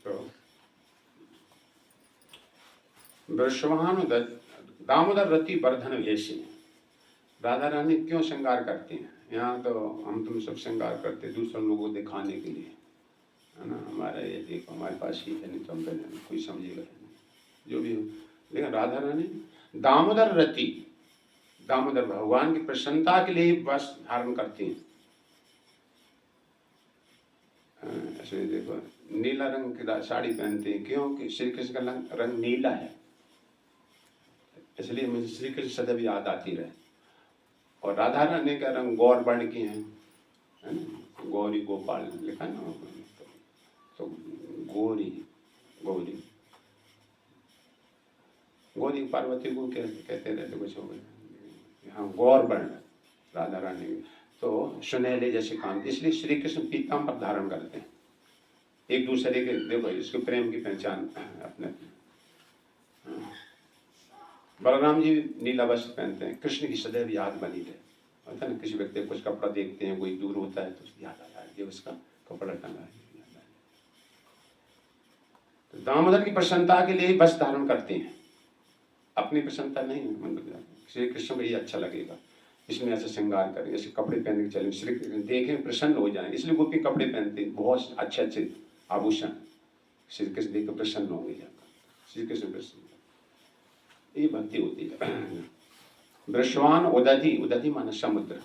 तो वृषभानु दामोदर रति वर्धन वेशी, राधा रानी क्यों श्रृंगार करती हैं? यहाँ तो हम तुम सब श्रृंगार करते दूसरों लोगों को दिखाने के लिए, है ना, हमारा ये देखो हमारे पास ही है, नहीं तो हम पहले कोई समझेगा नहीं जो भी हो। लेकिन राधा रानी दामोदर रति, दामोदर भगवान की प्रसन्नता के लिए वस्त्र धारण करती हैं। ऐसे देखो नीला रंग की साड़ी पहनते हैं, क्योंकि श्री कृष्ण का रंग नीला है, इसलिए मुझे श्री कृष्ण सदैव याद आती रहे। और राधा रानी का रंग गौर वर्ण की है ना, गौरी गोपाल लिखा ना, तो गौरी गौरी गौरी पार्वती को कहते रहते कुछ हो गए, हाँ गौर वर्ण राधा रानी, तो सुनहले जैसे काम, इसलिए श्री कृष्ण पीताम्बर धारण करते हैं। एक दूसरे के देखो इसको प्रेम की पहचान अपने। बलराम जी नीला वस्त्र पहनते हैं, कृष्ण की सदैव याद बनी रहे। होता है ना, किसी व्यक्ति कुछ कपड़ा देखते हैं, कोई दूर होता है तो याद आ जाए ये उसका कपड़ा टंगा है। तो दामोदर की प्रसन्नता के लिए वस्त्र धारण करते हैं, अपनी प्रसन्नता नहीं, मतलब श्री कृष्ण को ये अच्छा लगेगा इसमें ऐसे श्रृंगार करें, ऐसे कपड़े पहन के चले, श्री कृष्ण देखें प्रसन्न हो जाए, इसलिए गोपी कपड़े पहनते हैं, बहुत अच्छे अच्छे आभूषण, श्री कृष्ण देख कर प्रसन्न होंगे जाकर, श्री कृष्ण प्रसन्न, ये भक्ति होती है। वृषभान उदधि, उदधि माने समुद्र,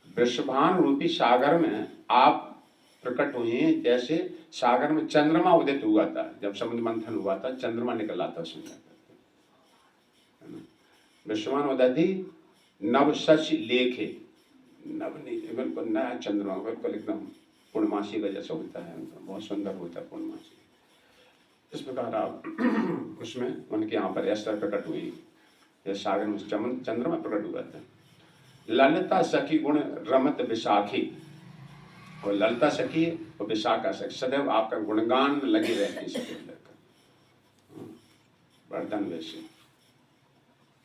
वृषभान रूपी सागर में आप प्रकट हुए, जैसे सागर में चंद्रमा उदित हुआ था, जब समुद्र मंथन हुआ था चंद्रमा निकला था उसमें। वृषभान उदधि नव सच लेखे, नव नहीं बिल्कुल नया चंद्रमा, बिल्कुल एकदम पूर्णमासी का जैसा होता है, बहुत सुंदर होता है पूर्णमासी। इस प्रकार आप उसमें उनके यहाँ पर ऐसा प्रकट हुई, जैसे सागर में चंद्रमा प्रकट हुआ था। ललिता सखी गुण रमत विशाखी, और ललिता सखी और विशाखा सखी सदैव आपका गुणगान में लगी रहती है। वर्धन वैसे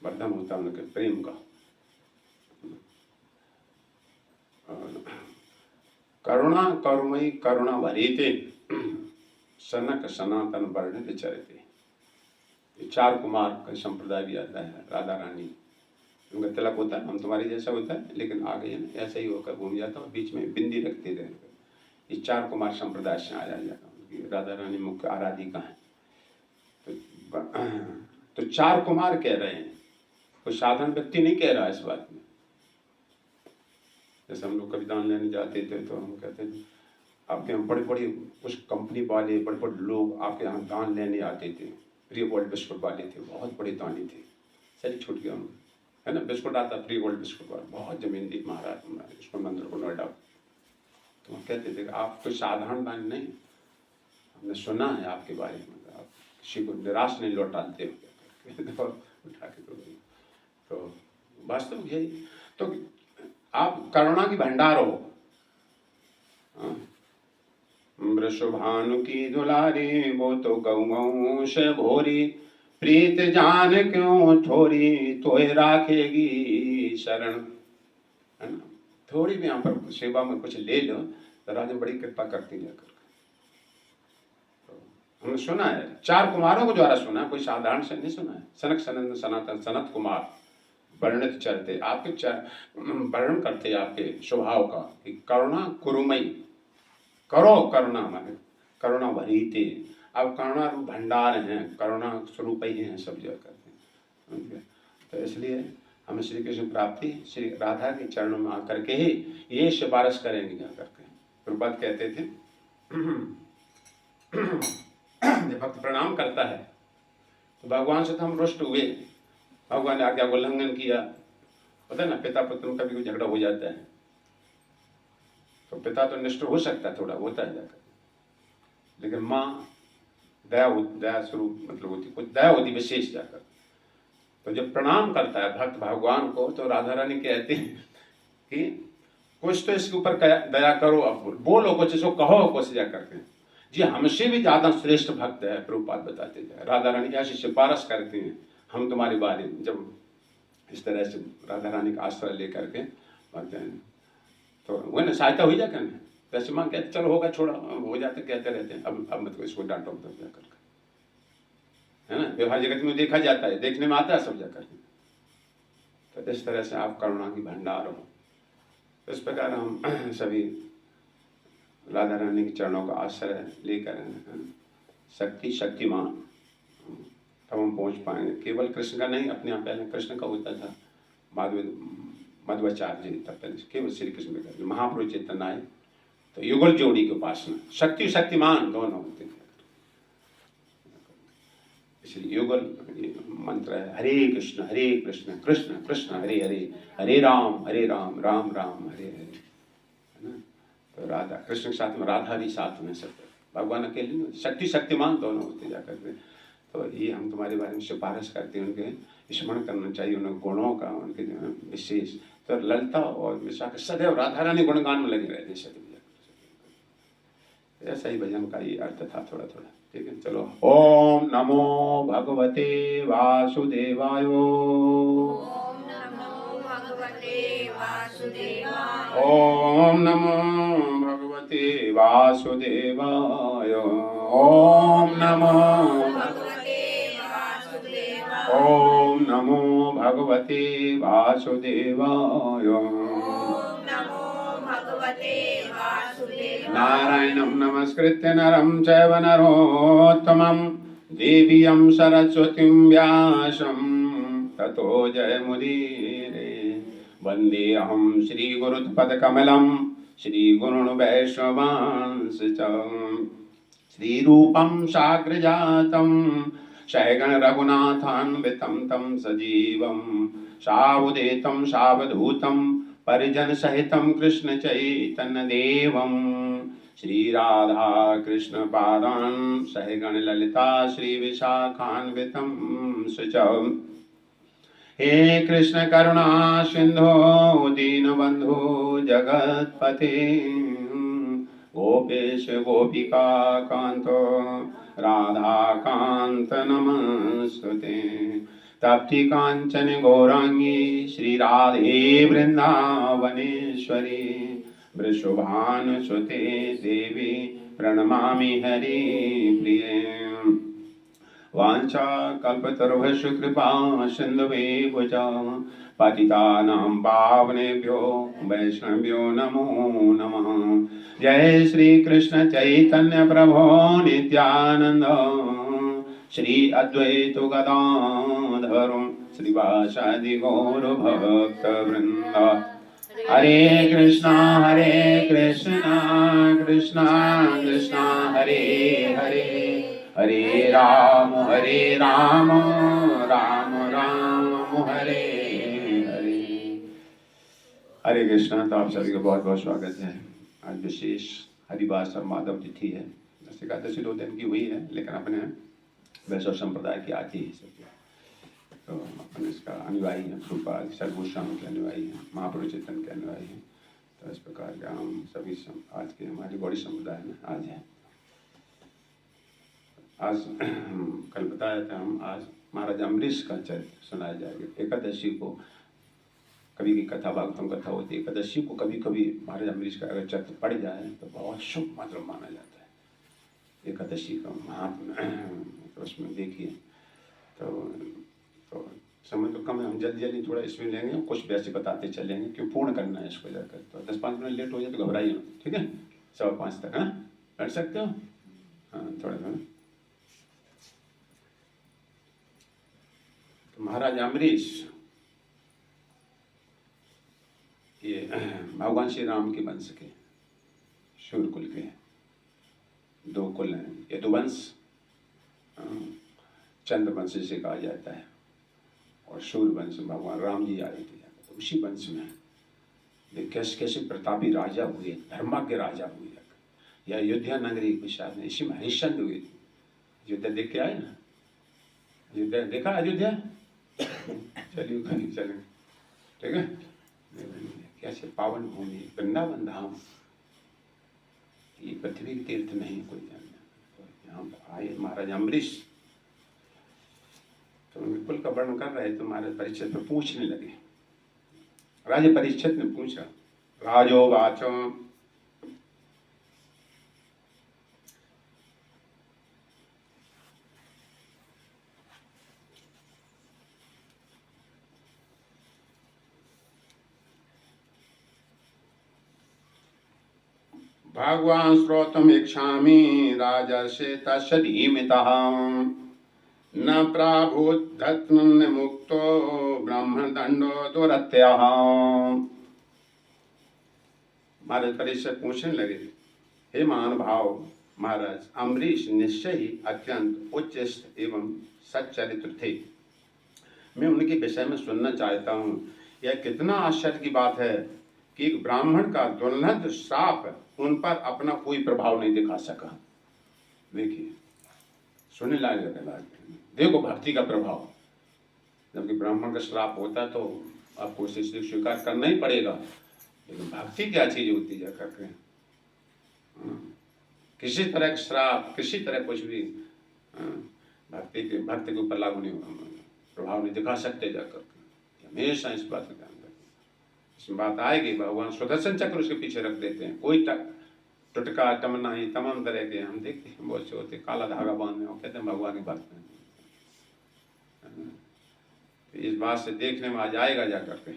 वर्धन होता है उनके प्रेम का। करुणा करुणई करुणा भरीते, सनक सनातन वर्णित चरिते। चार कुमार का संप्रदाय भी आता है, राधा रानी उनका तिलक होता है, हम तुम्हारे जैसा होता है, लेकिन आगे ऐसा ही होकर घूम जाता है, बीच में बिंदी रखते रहे। ये चार कुमार संप्रदाय से आया जाता है, राधा रानी मुख्य आराधिका है। तो चार कुमार कह रहे हैं, कोई साधारण व्यक्ति नहीं कह रहा है इस बात में। जैसे हम लोग कभी दान लेने जाते थे तो हम कहते थे आपके यहाँ बड़े बड़े कुछ कंपनी वाले बड़े बड़े लोग आपके यहाँ दान लेने आते थे, प्रिय गोल्ड बिस्कुट वाले थे, बहुत बड़े दानी थे, सही छूट गया उनको, है ना, बिस्कुट आता प्रिय गोल्ड बिस्कुट वाला, बहुत जमीन दी महाराज इसको मंदिर को नोएडा। तो हम कहते थे आप कोई साधारण दान नहीं, हमने सुना है आपके बारे में, आप किसी को निराश नहीं लौटाते हो उठा के। तो वास्तव यही, तो आप करुणा की भंडार हो। वृषभानु की दुलारी, वो तो गौ से भोरी, प्रीत जान क्यों थोड़ी, तोय राखेगी शरण, है ना। थोड़ी भी यहाँ पर सेवा में कुछ ले लो तो राजा बड़ी कृपा करती जाकर। हमने सुना है, चार कुमारों को द्वारा सुना, कोई साधारण से नहीं सुना है। सनक सनंद सनातन सनत कुमार वर्णित चलते, आपके वर्णन करते आपके स्वभाव का कि करुणा कुरुमई, करो करुणा माने करुणा भरीते, अब करुणा भंडार हैं, करुणा स्वरूप ही हैं, सब जगह करते हैं। तो इसलिए हमें श्री कृष्ण प्राप्ति श्री राधा के चरणों में आकर के ही ये सिफारिश करेंगे क्या करके। प्रभुपाद कहते थे जब भक्त प्रणाम करता है तो भगवान से तो हम रुष्ट हुए, भगवान ने आज्ञा का उल्लंघन किया, पता है ना, पिता पुत्र में कभी कोई झगड़ा हो जाता है तो पिता तो निष्ठुर हो सकता है, थोड़ा होता है जाकर, लेकिन माँ दया स्वरूप मतलब होती, कुछ दया होती विशेष जाकर। तो जब प्रणाम करता है भक्त भगवान को तो राधा रानी कहती है कि कुछ तो इसके ऊपर दया करो, अब बोलो कुछ, इसको कहो कुछ जाकर के। जी हमसे भी ज्यादा श्रेष्ठ भक्त है, प्रभुपाद बताते जाए, राधा रानी ऐसी सिफारिश करती हैं हम तुम्हारे बारे में। जब इस तरह से राधा रानी का आश्रय लेकर के बढ़ते हैं तो वह सहायता हुई जाकर वैसे माँ कहते चलो होगा छोड़ा, हो जाते कहते रहते हैं, अब मत को इसको डांटो मत जाकर, है ना। व्यवहार जगत में देखा जाता है, देखने में आता है सब जाकर। तो इस तरह से आप करुणा की भंडार हो। इस प्रकार हम सभी राधा रानी के चरणों का आश्रय लेकर शक्ति शक्तिमान तब हम पहुंच पाएंगे। केवल कृष्ण का नहीं, अपने यहाँ पहले कृष्ण का होता था, बाद में मध्वाचार्य जी, तब पहले केवल श्री कृष्ण का। महापुरुष चेतन आए तो युगल जोड़ी की उपासना, शक्ति शक्तिमान दोनों होते हैं। इसलिए युगल मंत्र है हरे कृष्ण कृष्ण कृष्ण हरे हरे, हरे राम राम राम हरे हरे, है ना। तो राधा कृष्ण के साथ में राधा भी साथ में, सब भगवान अकेले नहीं, शक्ति शक्तिमान दोनों होते जाकर के। तो ये हम तुम्हारे बारे में सिफारिश करते हैं, उनके स्मरण करना चाहिए, उनके गुणों का, उनके विशेष। तो ललिता और विशाखा सदैव राधा रानी गुणगान में लगे रहते सदैव। ऐसा ही भजन का ये अर्थ था थोड़ा थोड़ा, ठीक है। चलो, ओम नमो भगवते वासुदेवाय, ओम नमो भगवते वासुदेवाय, ओम नमो भगवते वासुदेवाय, ओम नमो भगवते वासुदेवाय, ओम नमो भगवते वासुदेवाय, ओम नमो भगवते वासुदेवाय। नारायणं नमस्कृत्य नरं चैव नरोत्तमं देवीं सरस्वतीं व्यासं ततो जयमुदीरये। वन्देऽहं श्रीगुरुपदकमलं श्रीगुरून् वैष्णवांश्च श्रीरूपं साग्रजातं सहगण रघुनाथान्वितं तं सजीवं सावधूतं सावधूतं परिजन सहितं कृष्ण चैतन्य देवं श्री राधा कृष्ण पादान् सहगण ललिता श्री विशाखान्वितं सुचम्। हे कृष्ण करुणा सिंधो दीनबंधु जगत्पते गोपेश गोपिका कांतो राधा कांत नमस्तुते। तप्ति कांचन गौरांगी श्री राधे वृंदावनेश्वरी वृषभानुसुते देवी प्रणमामि हरि प्रिये। वाञ्छा कल्पतरुभ्यश्च कृपा सिन्धुभ्यो च पतितानां पावनेभ्यो वैष्णवेभ्यो नमो नमः। जय श्री कृष्ण चैतन्य प्रभो नित्यानंद श्री अद्वैत गदाधर श्रीवासादि गौर भक्त वृंद। हरे कृष्णा कृष्णा कृष्णा हरे हरे, हरे राम राम राम हरे हरे। हरे कृष्णा। तो आप सभी का बहुत बहुत स्वागत है। आज विशेष हरिवास और माधव तिथि है। एकादशी 2 दिन की हुई है, लेकिन अपने वैष्णव संप्रदाय की आज ही सबके, तो अपन इसका अनुयायी हैं, प्रभुपाद सर्वोत्तम के अनुयायी हैं, महापुरुष चेतन के अनुयायी हैं। तो इस प्रकार के हम सभी आज के हमारी बड़ी समुदाय में आज है। आज कल बताया था हम, आज महाराज अम्बरीश का चरित्र सुनाया जाएगा। एकादशी को कभी की कथा, भागवतम कथा होती है, एकादशी को कभी कभी महाराज अम्बरीश का अगर चरित्र पढ़ जाए तो बहुत शुभ मंत्र माना जाता है। एकादशी का महात्मा तो उसमें देखिए, तो समय तो कम है, हम जल्दी जल्दी थोड़ा इसमें लेंगे, कुछ वैसे बताते चलेंगे क्यों पूर्ण करना है इसको जाकर। तो 10-5 मिनट लेट हो जाए तो घबराइए, ठीक है। 5:15 तक, हाँ पढ़ सकते हो, हाँ थोड़ा थोड़ा। तो महाराज अम्बरीश ये भगवान श्री राम के वंश के, शूर कुल के 2 कुल हैं। यदुवंश चंद्रवंश जिसे कहा जाता है, और शूर वंश भगवान राम जी आए थे। तो उसी वंश में कैसे कैसे प्रतापी राजा हुए, धर्माज्ञ राजा हुए। या अयोध्या नगरी के साथ में इसी में हरिश्चंद्र हुए थे। अयोध्या देख के आए ना, अयोध्या देखा, अयोध्या चलिए कहीं चलें, ठीक है। कैसे पावन भूमि, वृंदावन धाम, ये पृथ्वी के तीर्थ नहीं कोई जानना। तो यहाँ आए महाराज अम्बरीश, तो उनके कुल का वर्णन कर रहे तो महाराज परीक्षित में पूछने लगे। राजा परीक्षित ने पूछा, राजो वाचो भगवान श्रोतुम इच्छामि राजर्षे तस्य धीमितः न प्राभुद्धत्न मुक्तो ब्रह्मण दंडो दुरत्यः। महाराज परीक्षक पूछने लगे, हे महानुभाव महाराज, अम्बरीश निश्चय ही अत्यंत उच्च एवं सच्चरित्र थे। मैं उनके विषय में सुनना चाहता हूँ। यह कितना आश्चर्य की बात है कि एक ब्राह्मण का दुर्लभ श्राप उन पर अपना कोई प्रभाव नहीं दिखा सका। देखिए, सुनने लायक है। देखो भक्ति का प्रभाव। जबकि ब्राह्मण का श्राप होता है तो आपको उसे स्वीकार करना ही पड़ेगा, लेकिन भक्ति क्या चीज होती है करके किसी तरह का श्राप, किसी तरह कुछ भी भक्ति के ऊपर लागू नहीं होगा, प्रभाव नहीं दिखा सकते जाकर। हमेशा इस बात का ध्यान रखें। इसमें बात आएगी, भगवान सुदर्शन चक्र उसके पीछे रख देते हैं। कोई टुटका तमन्नाई तमाम तरह के हम देखते हैं, बहुत से होते काला धागा बांधने और कहते हैं भगवान की भक्त हैं। तो इस बात से देखने में आ जाएगा जाकर के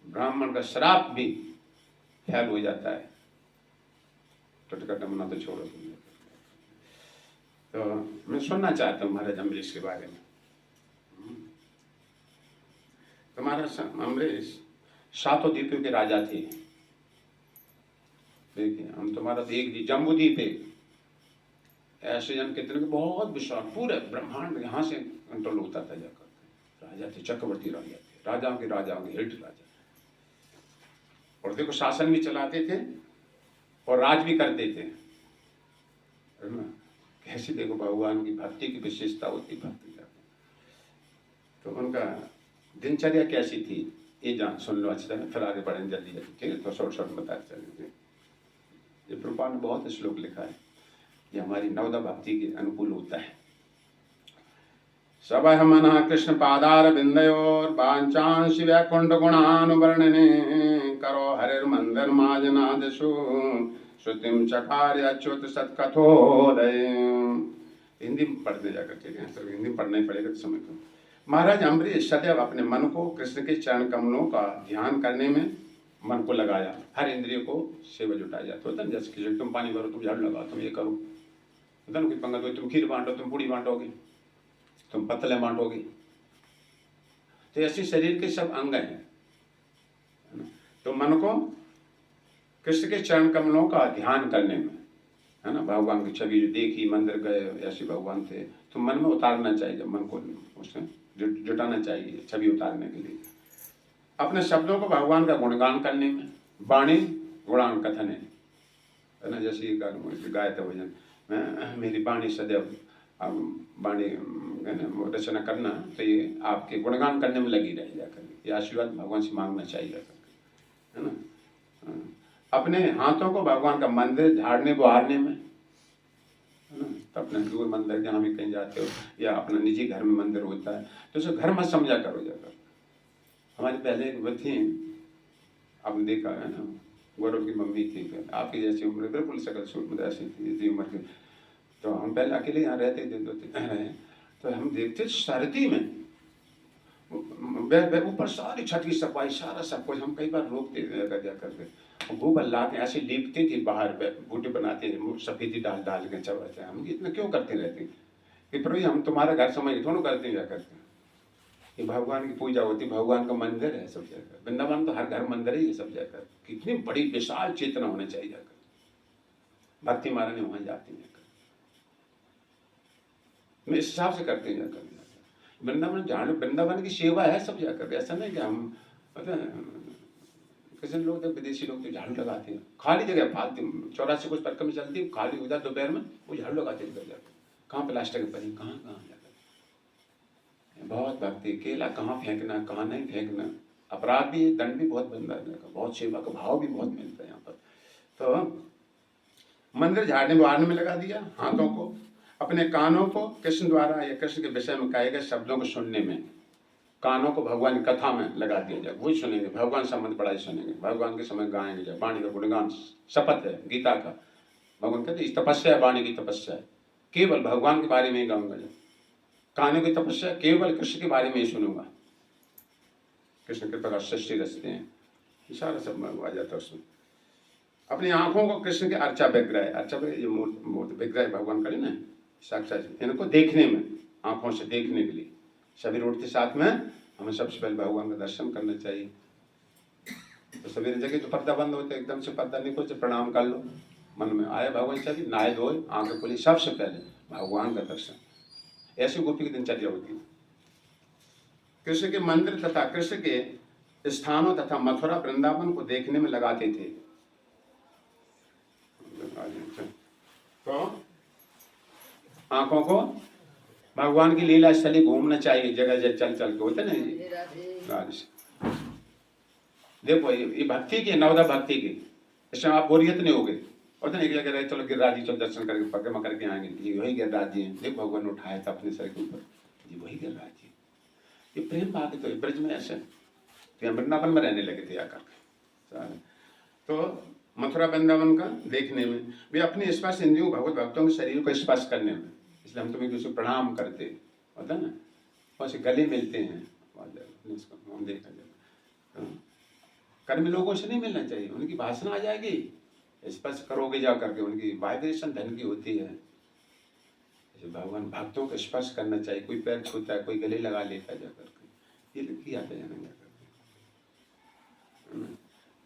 ब्राह्मण का श्राप भी फैल हो जाता है। टुटका तमन्ना तो छोड़ो। तो मैं सुनना चाहता हूँ महाराज अम्बरीश के बारे में। तो महाराज अम्बरीश 7 द्वीपों के राजा थे। देखिए, हम तुम्हारा एक जम्बूद्वीप है, ऐसे जन कितने के बहुत विशाल पूरे ब्रह्मांड यहाँ से कंट्रोल होता था जाकर। राजा थे, चक्रवर्ती राजा थे, राजाओं के हेड राजा। और देखो शासन भी चलाते थे और राज भी करते थे, है ना। कैसे देखो भगवान की भक्ति की विशेषता होती भक्ति। तो उनका दिनचर्या कैसी थी ये जान सुन लो अच्छे से, फिर आगे बढ़ेंगे जल्दी जल्दी, ठीक है। तो शॉर्ट बताते चलेंगे। ये प्रभुपाद ने बहुत श्लोक लिखा है, ये हमारी नवदा भक्ति के अनुकूल होता है। सब मना कृष्ण पादार बिंदयोर वांचांश वैकुंठ गुणानुवर्णने करो हरिर मंदिर माजनादशु श्रुतिम चकार अच्युत सत्कथोदय। हिंदी में पढ़ने जाकर, ठीक है, तो हिंदी पढ़ना ही पड़ेगा समय को। महाराज अम्बरीश सदैव अपने मन को कृष्ण के चरण कमलों का ध्यान करने में मन को लगाया। हर इंद्रिय को सेवा जुटाया जाता होता है। जैसे कि तुम पानी भरो, तुम झाड़ू लगाओ, तुम ये करो, धन की पंगत हो, तुम खीर बांटो, तुम पूड़ी बांटोगे, तुम पतले बांटोगे। तो ऐसे शरीर के सब अंग हैं। तो मन को कृष्ण के चरण कमलों का ध्यान करने में, है ना, भगवान की छवि जो देखी, मंदिर गए, ऐसे भगवान थे, तो मन में उतारना चाहिए। जब मन को उसमें जुटाना चाहिए छवि उतारने के लिए। अपने शब्दों को भगवान का गुणगान करने में, वाणी गुणान कथन है ना। जैसे गाय थे भजन में, मेरी वाणी सदैव वाणी रचना करना, तो ये आपके गुणगान करने में लगी रह जाकर। ये आशीर्वाद भगवान से मांगना चाहिए जाकर, है ना। अपने हाथों को भगवान का मंदिर झाड़ने बुहारने में, है ना। तो अपने दूर मंदिर जहाँ भी कहीं जाते हो या अपना निजी घर में मंदिर होता है, तो उसे घर मत समझा करो जाकर। हमारे पहले एक वो थी, आपने देखा है ना, गौरव की मम्मी थी, आपकी जैसी उम्र, बिल्कुल शकल सूट ऐसी थी, इतनी उम्र की। तो हम पहले अकेले यहाँ रहते थे, 2-3 रहे। तो हम देखते सर्दी में ऊपर सारी छत की सफाई, सारा सब कुछ हम कई बार रोकते जाकर के, गोबर ला के ऐसे लीपते थे, बाहर बूटे बनाते थे, सफेदी डाल डाल के चबाते। हम इतना क्यों करते रहते कि प्रभु हम तुम्हारा घर समझ थोड़ा करते जाकर के। ये भगवान की पूजा होती, भगवान का मंदिर है सब जगह। वृंदावन तो हर घर मंदिर ही है सब जगह। कितनी बड़ी विशाल चेतना होनी चाहिए जाकर। भक्ति मारने वहां जाते हैं, मैं इस हिसाब से करते हैं जाकर। वृंदावन जान, वृंदावन की सेवा है सब जाकर। ऐसा नहीं कि हम पता किसी लोग तो विदेशी लोग तो झाड़ू लगाते हैं खाली जगह, फालतू 84 कुछ परिक्रमा चलती है, खाली हो जाए दोपहर में, वो झाड़ू लगाते हैं जाकर। कहाँ प्लास्टिक पर, कहाँ जाकर। बहुत भक्ति, केला कहाँ फेंकना, कहाँ नहीं फेंकना। अपराध भी, दंड भी बहुत बनता है, बहुत सेवा का भाव भी बहुत मिलता है यहाँ पर। तो मंदिर झाड़ने बुहारने में लगा दिया, हाथों को, अपने कानों को कृष्ण द्वारा या कृष्ण के विषय में कहे गए शब्दों को सुनने में, कानों को भगवान की कथा में लगा दिया जाए, वही सुनेंगे, भगवान संबंध पढ़ाई सुनेंगे, भगवान के समय गाएंगे जाए, वाणी का गुणगान, शपथ है गीता का। भगवान कहते इस तपस्या है, वाणी की तपस्या है, केवल भगवान के बारे में ही गाऊंगा। जब कानों की तपस्या, केवल कृष्ण के बारे में ही सुनूंगा। कृष्ण कृपा का सृष्टि रचते हैं, सारा सब आ जाता है उसमें। अपनी आंखों को कृष्ण के अर्चा विग्रह, अर्चा विग्रह ये मूर्ति विग्रह भगवान का ना साक्षात, इनको देखने में, आंखों से देखने के लिए सवेरे उठते साथ में हमें सबसे पहले भगवान का दर्शन करना चाहिए। तो सवेरे जगह तो पर्दा बंद होते, एकदम से पर्दा नहीं खोलते, प्रणाम कर लो, मन में आए भगवान चाहिए, नहाए धोए, आंखें खोली, सबसे पहले भगवान का दर्शन। ऐसी गोपी की दिनचर्या होती है। कृष्ण के मंदिर तथा कृष्ण के स्थानों तथा मथुरा वृंदावन को देखने में लगाते थे। तो आंखों को भगवान की लीला स्थली घूमना चाहिए, जगह जगह चल चल के, होते ना। देखो ये भक्ति की, नवदा भक्ति की, इसमें आप बोरियत नहीं होगे। और तो नहीं जगह रहे चलो गिरिराज जी, चलो दर्शन करके परिक्रमा करके आएंगे, ये वही गिरिराज जी हैं। देखो भगवान उठाया था अपने सर के ऊपर, जी वही गिरिराज जी। ये प्रेम भाग तो ब्रज में ऐसे वृंदावन में रहने लगे थे आकर। तो मथुरा वृंदावन का देखने में, वे अपने स्पर्श इंद्रियों भगवत भक्तों के शरीर को स्पर्श करने में, इसलिए हम तुम्हें किसी प्रणाम करते होता ना, वैसे गले मिलते हैं, हम देखा जाए कर्मी लोगों से नहीं मिलना चाहिए, उनकी भाषण आ जाएगी, स्पर्श करोगे जा करके, उनकी वाइब्रेशन धन की होती है। भगवान भक्तों को स्पर्श करना चाहिए, कोई पैर छूता है, कोई गले लगा लेता है जाकर के, ये किया था जाना जाकर।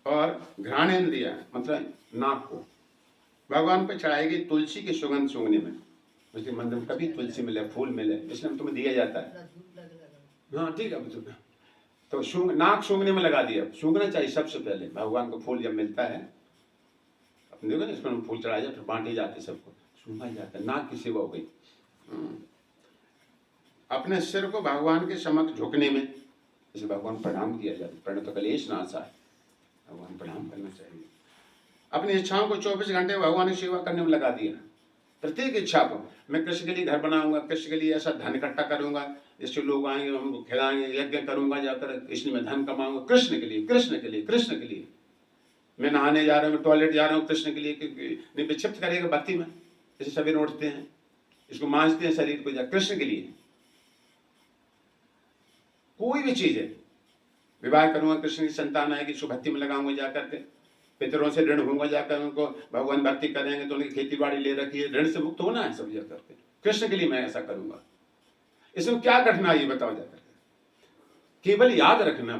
और घ्राणेन्द्रिय मतलब नाक को भगवान पे चढ़ाएगी तुलसी की सुगंध सूंघने में, उसके मंदिर में कभी तुलसी मिले, फूल मिले, इसलिए तुम्हें दिया जाता है। हाँ ठीक है, तो सूंघ, नाक सूंघने में लगा दिया, सूंघना चाहिए सबसे पहले। भगवान को फूल जब मिलता है, अपने देखो ना, इसमें फूल चढ़ाया जाए, फिर बांटे जाते, सबको सूंघा जाता है, नाक की सेवा हो गई। अपने सिर को भगवान के समक्ष झुकने में, इसे भगवान प्रणाम किया जाता है, प्रणत तो कलेश नाशा है, भगवान प्रणाम करना चाहिए। अपनी इच्छाओं को 24 घंटे भगवान की सेवा करने में लगा दिया। प्रत्येक इच्छा को, मैं कृष्ण के लिए घर बनाऊंगा, कृष्ण के लिए ऐसा धन इकट्ठा करूंगा, इससे लोग आएंगे, हमको खिलाएंगे, यज्ञ करूंगा जाकर, इसलिए मैं धन कमाऊंगा कृष्ण के लिए, कृष्ण के लिए, कृष्ण के लिए। मैं नहाने जा रहा हूँ, टॉयलेट जा रहा हूँ कृष्ण के लिए, नहीं विक्षिप्त करेगा भक्ति में, जैसे सवेरे उठते हैं, इसको मांझते हैं शरीर को, जा कृष्ण के लिए। कोई भी चीज है, विवाह करूंगा, कृष्ण की संतान आएगी, इसको भक्ति में लगाऊंगा जाकर के, पितरों से ऋण होगा जाकर, उनको भगवान भक्ति करेंगे तो उनकी खेती बाड़ी ले रखी है, ऋण से मुक्त होना है सब जाकर के, कृष्ण के लिए मैं ऐसा करूंगा। इसमें क्या कठिनाई बताओ जाकर के, केवल याद रखना,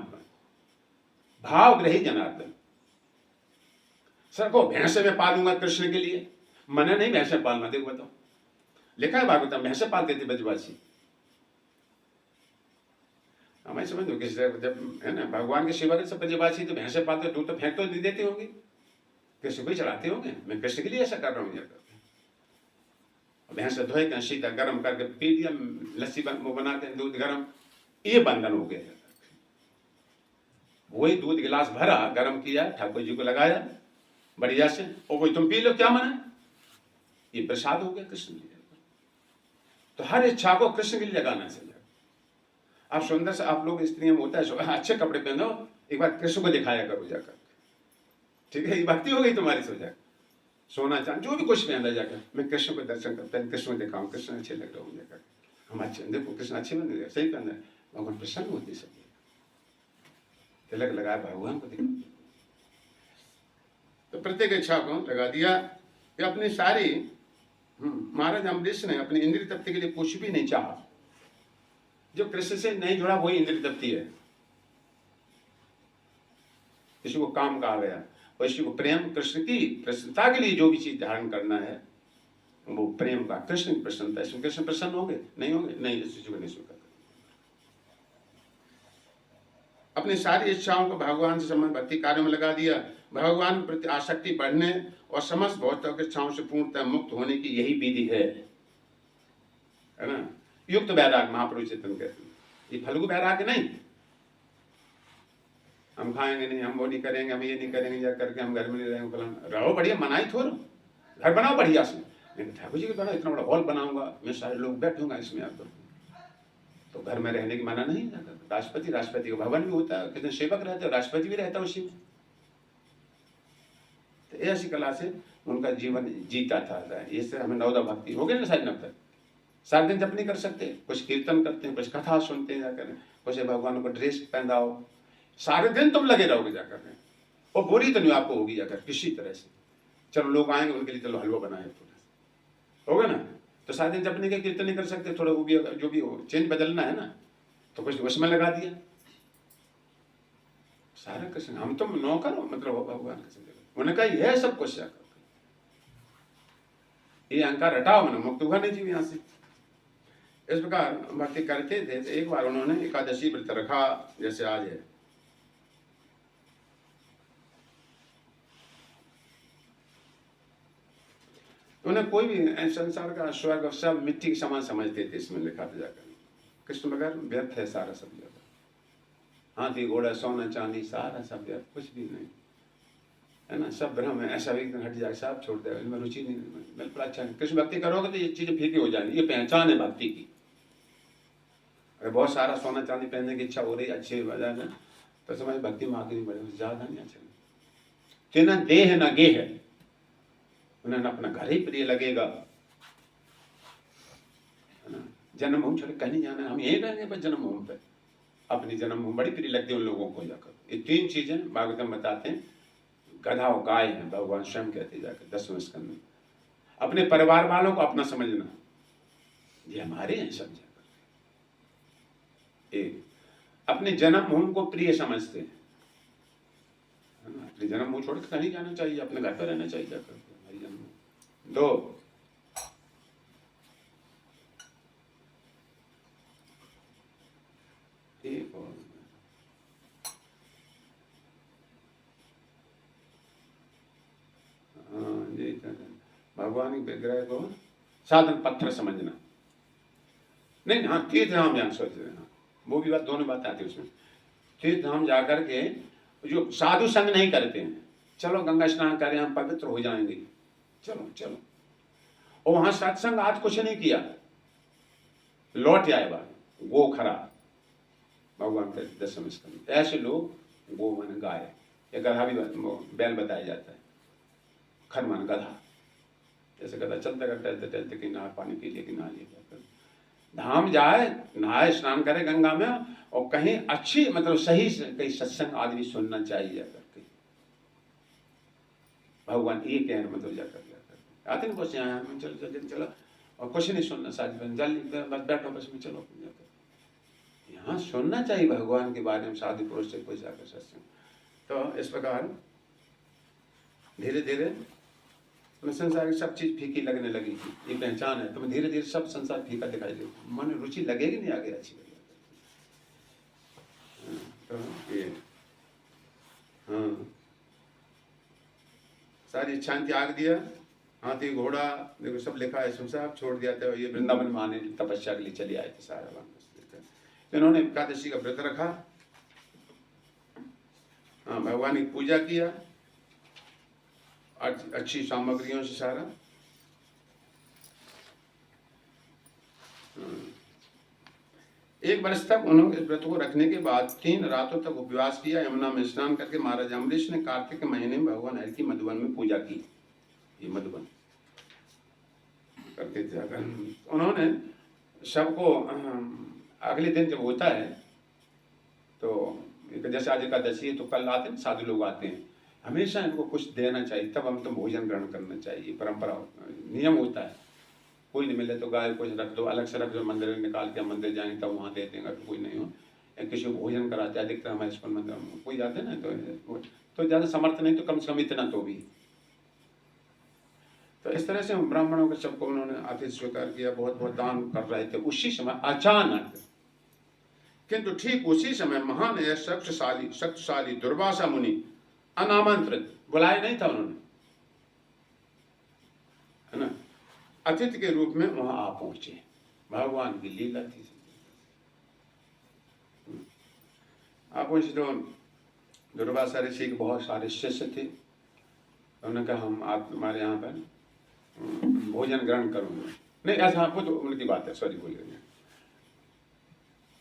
भाव ग्रही जनार्दन। सर को भैंसे में पालूंगा कृष्ण के लिए, मना नहीं भैंसे पालना, देखो बताओ, लिखा है भागवत, भैंसे पालते थे ब्रजवासी। हमें समझ दो कि जब है ना भगवान की सेवा करते सब ब्रजवासी, तो भैंसे पालते, दूध तो फेंक तो नहीं देते होंगे, कृष्ण को ही चढ़ाते होंगे, मैं कृष्ण के लिए ऐसा कर रहा हूँ जाकर। भैंस धोए कर सीधा गर्म करके पी दिया, लस्सी बनाते हैं दूध गर्म, ये बंधन हो गया। वही दूध गिलास भरा, गर्म किया, ठाकुर जी को लगाया बढ़िया से, और कोई तुम पी लो, क्या मना, ये प्रसाद हो गया कृष्ण के लिए। तो हर इच्छा को कृष्ण के लिए लगाना चाहिए। आप सुंदर से, आप लोग स्त्रियों में होता है अच्छे कपड़े पहनो, एक बार कृष्ण को दिखाया करो जाकर, ठीक है, ये भक्ति हो गई तुम्हारी। सो जाकर सोना चांदी जो भी कुछ पहना जाकर, मैं कृष्ण को दर्शन करता हूँ, कृष्ण को दिखाऊँ, कृष्ण अच्छे लग रहा हूँ जाकर, हम अच्छे, देखो कृष्ण अच्छे बन गए, सही पहना है, भगवान प्रसन्न होती सब, तिलक लगाया भगवान को दिखा। तो प्रत्येक इच्छा को लगा दिया। कि अपनी सारी महाराज अम्बरीश ने अपनी इंद्रिय तृप्ति के लिए कुछ भी नहीं चाहा। जो कृष्ण से नहीं जुड़ा वही इंद्रिय तृप्ति है। किसी को काम कहा गया, किसी को प्रेम, कृष्ण की प्रसन्नता के लिए जो भी चीज धारण करना है वो प्रेम का, कृष्ण की प्रसन्नता। इसमें कृष्ण प्रसन्न होंगे नहीं होंगे, नहीं, इस चीज को नहीं स्वीकार। अपनी सारी इच्छाओं को भगवान से संबंध भक्ति कार्यों में लगा दिया। भगवान प्रति आसक्ति बढ़ने और समस्त भौतिक इच्छाओं से पूर्णतः मुक्त होने की यही विधि है ना। युक्त वैराग महापुरुष चेतन कहते हैं, ये फलगु वैराग नहीं, हम खाएंगे नहीं, हम वो नहीं करेंगे, हम ये नहीं करेंगे, जा करके हम घर में नहीं रहेंगे, फलाना रहो बढ़िया, मनाई थोड़ा, घर बनाओ बढ़िया से। लेकिन ठाकुर जी के द्वारा इतना बड़ा हॉल बनाऊंगा, मैं सारे लोग बैठूंगा इसमें आकर, तो घर में रहने की माना नहीं जाता। राष्ट्रपति, राष्ट्रपति का भवन भी होता है, कितने सेवक रहते हैं, राष्ट्रपति भी रहता है उसी में। तो ऐसी कला से उनका जीवन जीता था। इससे हमें नवदा भक्ति हो गई ना सारी नवदा। सारे दिन जप नहीं कर सकते, कुछ कीर्तन करते हैं, कुछ कथा सुनते हैं जाकर, कुछ भगवान को ड्रेस पहनाओ, सारे दिन तुम लगे रहोगे जाकर। और बुरी तो नहीं आपको होगी अगर किसी तरह से, चलो लोग आएंगे उनके लिए चलो हलवा बनाए थोड़ा होगा ना, तो साथ जब नहीं कीर्तन नहीं कर सकते, थोड़ा वो भी जो भी हो चेंज बदलना है ना, तो कुछ उसमें लगा दिया सारा कृष्ण, हम तो नौकर हो मतलब भगवान कृष्ण, उन्होंने कहा यह सब कुछ ये अहंकार हटाओ, मैंने मुक्त हुआ नहीं जीव यहाँ से। इस प्रकार भक्ति करते थे। तो एक बार उन्होंने एकादशी व्रत रखा, जैसे आज है, उन्हें कोई भी संसार का स्वर्ग सब मिट्टी के समान समझते थे, इसमें लिखा था जाकर, कृष्ण बगैर व्यर्थ है सारा सब जगह, हाथी घोड़ा सोना चांदी सारा सब व्यर्थ, कुछ भी नहीं है ना, सब भ्रम है, ऐसा एकदम हट जाए, सब छोड़ दे, इनमें रुचि नहीं, बिल्कुल अच्छा नहीं। कृष्ण भक्ति करोगे तो ये चीजें फीकी हो जाएंगी, ये पहचान है भक्ति की। अगर बहुत सारा सोना चांदी पहनने की इच्छा हो रही अच्छे बाजार में, तो समझ भक्ति में आगे नहीं बढ़े, ज्यादा नहीं अच्छा, तेना देह न गे है, उन्हें अपना घर ही प्रिय लगेगा, है ना, जन्मभूमि छोड़ कहीं जाना है, हम यही रहेंगे बस जन्मभूमि पे, अपनी जन्मभूमि बड़ी प्रिय लगती है उन लोगों को जाकर। ये तीन चीजें भागवतम बताते हैं, गधा और गाय है, भगवान स्वयं कहते जाकर 10वें स्कंद में। अपने परिवार वालों को अपना समझना, ये हमारे हैं सब जाकर। एक अपने जन्मभूमि को प्रिय समझते हैं, अपनी जन्मभूमि छोड़ के कहीं जाना चाहिए, अपने घर पर रहना चाहिए जाकर हमारी जन्मभूमि। दो, एक और भगवान के विग्रह को साधन पत्थर समझना नहीं, हाँ तीर्थ धाम जान सोच रहे हैं, वो भी बात, दोनों बात आती है उसमें। तीर्थ धाम जाकर के जो साधु संग नहीं करते हैं, चलो गंगा स्नान करें हम पवित्र हो जाएंगे, चलो चलो, और वहां सत्संग आज कुछ नहीं किया, लौट आए बात, गो खरा, भगवान के 10वें स्कंद। ऐसे लोग, गो माने गाय, या गधा भी बैल बताया जाता है, खर मान गधा, जैसे गधा चलते टहलते टहलते कि नहा पानी पी लिया कि नहा लिया, धाम जाए, नहाए, स्नान करे गंगा में, और कहीं अच्छी मतलब सही से कहीं सत्संग आदमी सुनना चाहिए जाकर के, भगवान ये कह रहे मतलब जाकर आते हैं कुछ यहाँ, चलो चलो चलो, और कुछ नहीं सुनना, साथ में जल बस बैठो बस में चलो जाकर, यहाँ सुनना चाहिए भगवान के बारे में, साधु पुरुष से कोई जाकर सत्संग। तो इस प्रकार धीरे धीरे संसार की सब चीज फीकी लगने लगी थी, ये पहचान है, तो धीरे धीरे सब संसार फीका दिखाई देगा, मन रुचि लगेगी नहीं आगे अच्छी लगेगी। तो ये हाँ, सारी इच्छाएं त्याग दिया, हाथी घोड़ा देखो सब लिखा है, सब छोड़ दिया था, ये वृंदावन में आने तपस्या के लिए चले आए थे सारा वापस। इन्होंने एकादशी का व्रत रखा, हाँ भगवान की पूजा किया अच्छी सामग्रियों से सारा, एक वर्ष तक उन्होंने इस व्रत को रखने के बाद 3 रातों तक उपवास किया। यमुना में स्नान करके महाराज अम्बरीश ने कार्तिक के महीने में भगवान हरि की मधुबन में पूजा की, ये मधुबन करके जाकर उन्होंने सबको अगले दिन जब होता है तो जैसे आज एकादशी है तो कल आते हैं साधु लोग आते हैं, हमेशा इनको कुछ देना चाहिए, तब हम तो भोजन ग्रहण करना चाहिए, परंपरा नियम होता है। कोई नहीं मिले तो गाय कुछ रख दो, अलग से रख दो, मंदिर में निकाल के हम मंदिर जाएंगे तब वहाँ दे देंगे, तो कोई नहीं हो, किसी को भोजन कराते हैं, अधिकतर हमारे स्कूल मंदिर में कोई जाते हैं ना तो ज़्यादा समर्थ नहीं तो कम से कम इतना तो भी। तो इस तरह से ब्राह्मणों के सबको उन्होंने आतिथ्य स्वीकार किया, बहुत बहुत दान कर रहे थे। उसी समय अचानक, किंतु ठीक उसी समय महान है शक्तिशाली दुर्वासा मुनि अनामंत्रित, बुलाया नहीं था उन्होंने, है ना, अतिथि के रूप में वहां आ पहुंचे। भगवान की लीला थी। आप पहुंचे तो दुर्वासा ऋषि के बहुत सारे शिष्य थे, उन्होंने कहा हम आप तुम्हारे यहाँ पर भोजन ग्रहण करूंगा। नहीं ऐसा आपको तो उनकी बात है, सॉरी बोल रहे हैं,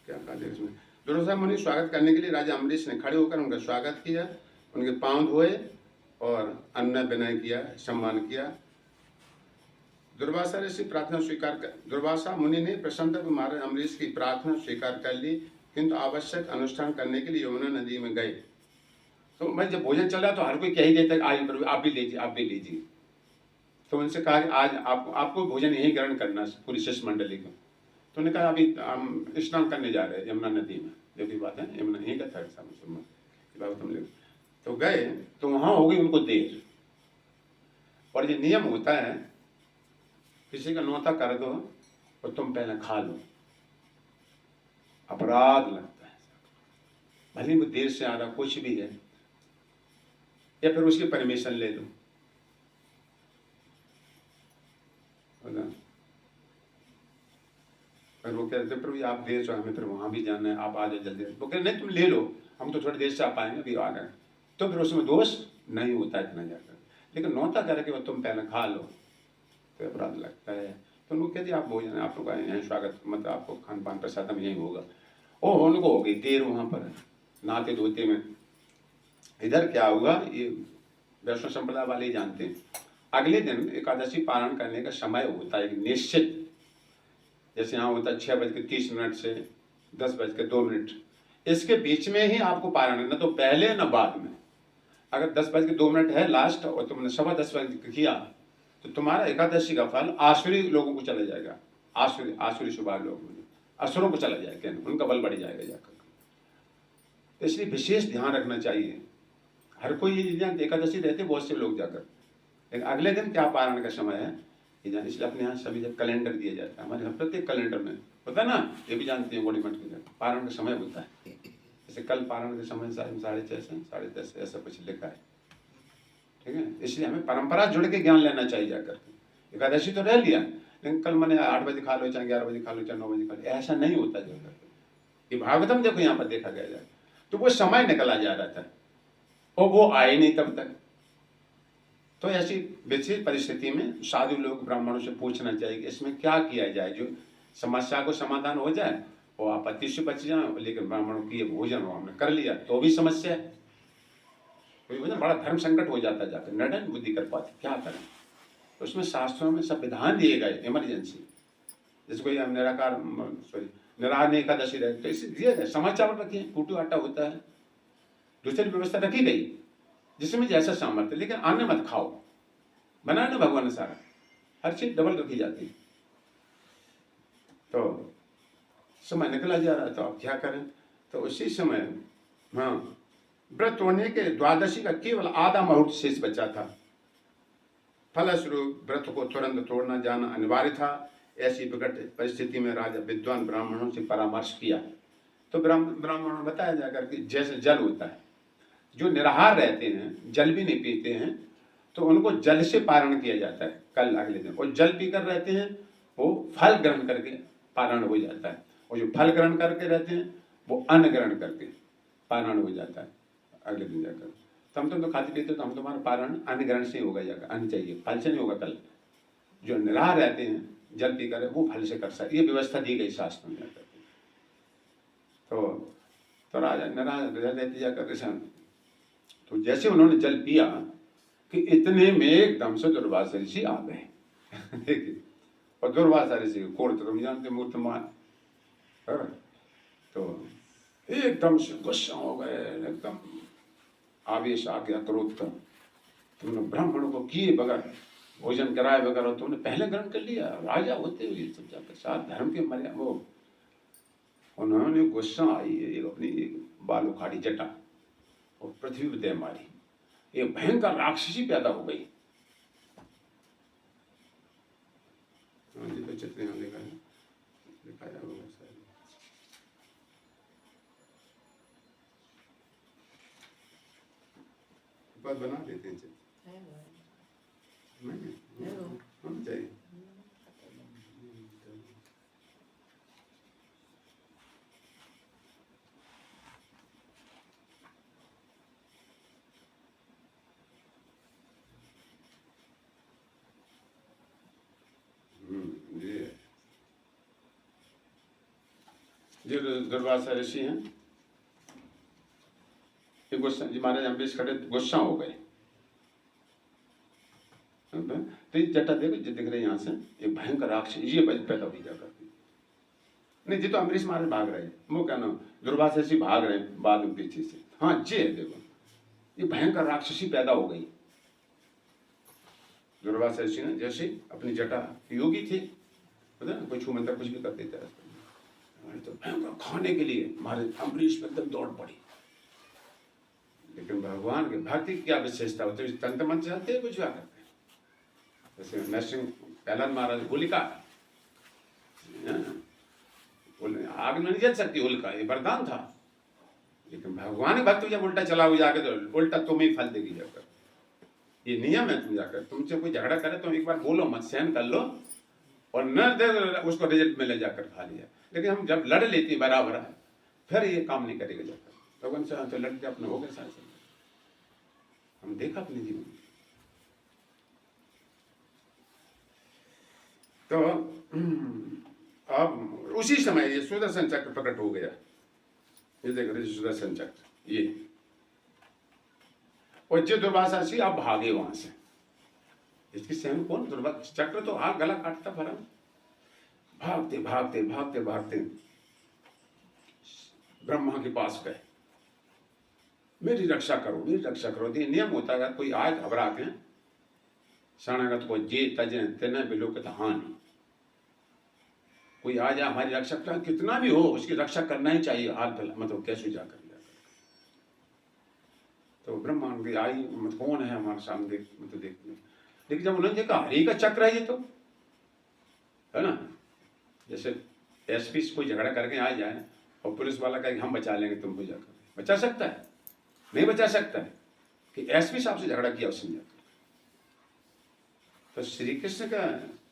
क्या कहा जाए इसमें। दुर्वासा मुनि स्वागत करने के लिए राजा अम्बरीश ने खड़े होकर उनका स्वागत किया, उनके पांव धोए और अन्न विनय किया, सम्मान किया। दुर्वासा ऋषि प्रार्थना स्वीकार कर, दुर्वासा मुनि ने प्रसन्न महाराज अम्बरीश की प्रार्थना स्वीकार कर ली, किंतु आवश्यक अनुष्ठान करने के लिए यमुना नदी में गए। तो मैं जब भोजन चल रहा तो हर कोई कह ही देता है आइए प्रभु आप भी लीजिए, आप भी लीजिए। तो उनसे कहा कि आज आपको भोजन यही ग्रहण करना पूरी शिष्य मंडली को। तो उन्होंने कहा अभी हम स्नान करने जा रहे हैं यमुना नदी में, जो भी बात है यमुना यही का था तुम लोग। तो गए तो वहां हो गई उनको देर। और ये नियम होता है किसी का न्योता कर दो और तुम पहले खा लो, अपराध लगता है, भले वो देर से आ रहा कुछ भी है, या फिर उसकी परमिशन ले लो। फिर वो कहते प्रभु आप देर से हमें फिर वहां भी जाना है, आप आ जाओ जल्दी। वो कहते नहीं तुम ले लो, हम तो थोड़ी देर से आ पाएंगे, अभी आ गए। तो फिर उसमें दोष नहीं होता इतना जाकर, लेकिन न्योता करके वो तुम पहले खा लो तो अपराध लगता है। तो उनको कहते आप भोजन आप लोग आए हैं, स्वागत मतलब आपको खान पान प्रसाद में यही होगा। ओ उनको हो गई देर वहां पर नहाते धोते में। इधर क्या हुआ ये वैष्णव संप्रदाय वाले ही जानते हैं। अगले दिन एकादशी पारण करने का समय होता है निश्चित, जैसे यहाँ होता है 6:30 से 10:02। इसके बीच में ही आपको पारण है, न तो पहले न बाद में। अगर 10:02 है लास्ट और तुमने 10:15 बजे किया तो तुम्हारा एकादशी का फल आसुरी लोगों को चला जाएगा, आसुरी शुभार लोगों को, असुरों को चला जाएगा, उनका बल बढ़ जाएगा जाकर। तो इसलिए विशेष ध्यान रखना चाहिए। हर कोई ये एकादशी रहते बहुत से लोग जाकर, लेकिन अगले दिन क्या पारण का समय है इसलिए अपने यहाँ सभी जब कैलेंडर दिया जाता है, हमारे यहाँ प्रत्येक कैलेंडर में होता है ना, ये भी जानते हैं बॉडी मठ के पारण का समय होता है। जैसे कल पारण का समय 6:30 से 10:30 ऐसा कुछ लिखा है, ठीक है। इसलिए हमें परंपरा जुड़ के ज्ञान लेना चाहिए जाकर। एकादशी तो रह लिया, लेकिन कल मैंने 8 बजे खा लो, चाहे 11 बजे खा लो, चाहे 9 बजे खा लो, ऐसा नहीं होता जाकर। ये भागवतम देखो यहाँ पर देखा गया, तो वो समय निकला जा रहा था और वो आए नहीं तब तक। तो ऐसी विशेष परिस्थिति में साधु लोग ब्राह्मणों से पूछना चाहिए कि इसमें क्या किया जाए जो समस्या को समाधान हो जाए और आपत्ति से बच जाए। लेकिन ब्राह्मणों की भोजन हमने कर लिया तो भी समस्या है, बड़ा धर्म संकट हो जाता जाकर, निर्णय बुद्धि कर पाते क्या करें। तो उसमें शास्त्रों में सब विधान दिए गए इमरजेंसी, जैसे कोई निराहार ने एकादशी रहे तो इसे दिया जाए, समाचार रखिए, कूटू आटा होता है, दूसरी व्यवस्था रखी गई जिसमें जैसा सामर्थ्य, लेकिन अन्न मत खाओ, बनाए ना भगवान ने सारा, हर चीज डबल रखी जाती। तो समय निकला जा रहा, तो आप क्या करें। तो उसी समय हाँ व्रत होने के द्वादशी का केवल आधा मुहूर्त शेष बचा था। फलस्वरूप व्रत को तुरंत तोड़ना जाना अनिवार्य था। ऐसी विकट परिस्थिति में राजा विद्वान ब्राह्मणों से परामर्श किया। तो ब्राह्मणों ने बताया जाकर कि जैसे जल होता है, जो निराहार रहते हैं जल भी नहीं पीते हैं, तो उनको जल से पारण किया जाता है कल अगले दिन, और जल पीकर रहते हैं वो फल ग्रहण करके पारण हो जाता है, और जो फल ग्रहण करके रहते हैं वो अन्न ग्रहण करके पारण हो जाता है अगले दिन जाकर। तो हम तो खाते पीते तो हम तुम्हारा पारण अन्न ग्रहण से होगा जाकर, अन्न चाहिए, फल से नहीं होगा। कल जो निराहार रहते हैं जल पीकर वो फल से कर सकते, ये व्यवस्था दी गई शास्त्र में जाकर। तो राजा निराहार रहते जाकर, तो जैसे उन्होंने जल पिया कि इतने में एकदम से दुर्वासा ऋषि आ गए देखिए, और दुर्वासा ऋषि कोड़ तो तुम जानते मूर्तमान, तो एकदम से गुस्सा हो गए, एकदम आवेश आ गया, क्रोध का। तुमने ब्राह्मणों को किए बगैर, भोजन कराए बगैर तुमने पहले ग्रहण कर लिया, राजा होते हुए सब जाकर साथ धर्म के मर्यादा वो। उन्होंने गुस्सा आई, अपनी बाल उखाड़ी जटा और पृथ्वी पर दे मारी, एक भयंकर राक्षसी पैदा हो गई। तो चित्र यहाँ देखा है, दिखाया होगा शायद। बात बना लेते हैं चित्र, हम चाहिए। जो दुर्वासा ऋषि हैं ये गुस्सा, जी महाराज अम्बरीश खड़े गुस्सा हो गए। तो ये जटा देखो जो दिख रहे यहाँ से, ये भयंकर राक्षस ये पैदा हुई जाकर। नहीं जी तो अम्बरीश महाराज भाग रहे, वो क्या ना दुर्वासा ऋषि भाग रहे बाद में पीछे से। हाँ जी देखो ये भयंकर राक्षसी पैदा हो गई। दुर्वासा ऋषि ने जैसे अपनी जटा, योगी थे, पता ना, कोई छू मंत्र कुछ भी कर देता है, तो भयंकर खाने के लिए हमारे अम्बरीश पे एकदम दौड़ पड़ी। लेकिन भगवान के भक्ति की क्या विशेषता होती है, तंत्र मंत्र जानते हैं, कुछ क्या करते हैं। जैसे नरसिंह पहलन महाराज, होलिका आग में नहीं जल सकती, होलिका ये वरदान था। लेकिन भगवान भक्त जब उल्टा चला हुआ जाकर तो उल्टा तुम ही फल देगी जाकर, ये नियम है। तुम जाकर तुमसे कोई झगड़ा करे तो एक बार बोलो मत, सहन कर लो, और न दे उसको रिजल्ट मिले जाकर खा लिया। लेकिन हम जब लड़ लेते बराबर है, फिर ये काम नहीं करेगा जाकर। भगवान से तो लड़के अपने हो गए साथ, हम देखा अपने जीवन में। तो अब उसी समय ये सुदर्शन चक्र प्रकट हो गया। ये देख रहे सुदर्शन चक्र, ये और जो दुर्वासा ऋषि अब भागे वहां से। इसकी सहन कौन, दुर्वासा चक्र तो हाथ गला काटता भरा। भागते भागते भागते भागते ब्रह्मा के पास गए, मेरी रक्षा करो, मेरी रक्षा करो। ये नियम होता है, कोई आए घबरा के शरणागत को जे तजे तेने बिलोकत हानि, कोई आ जाए हमारी रक्षा कर, कितना भी हो उसकी रक्षा करना ही चाहिए, हाथ मतलब कैसे जाकर। तो ब्रह्मांड की आई मतलब कौन है हमारे सामने, मतलब देखने। लेकिन जब उन्होंने देखा हरि का चक्र है ये, तो है ना, जैसे एसपी कोई झगड़ा करके आ जाए और पुलिस वाला कहे हम बचा लेंगे तुमको, जाकर बचा सकता है? नहीं बचा सकता है। कि एसपी साहब से झगड़ा किया उसने जाकर, तो श्री कृष्ण का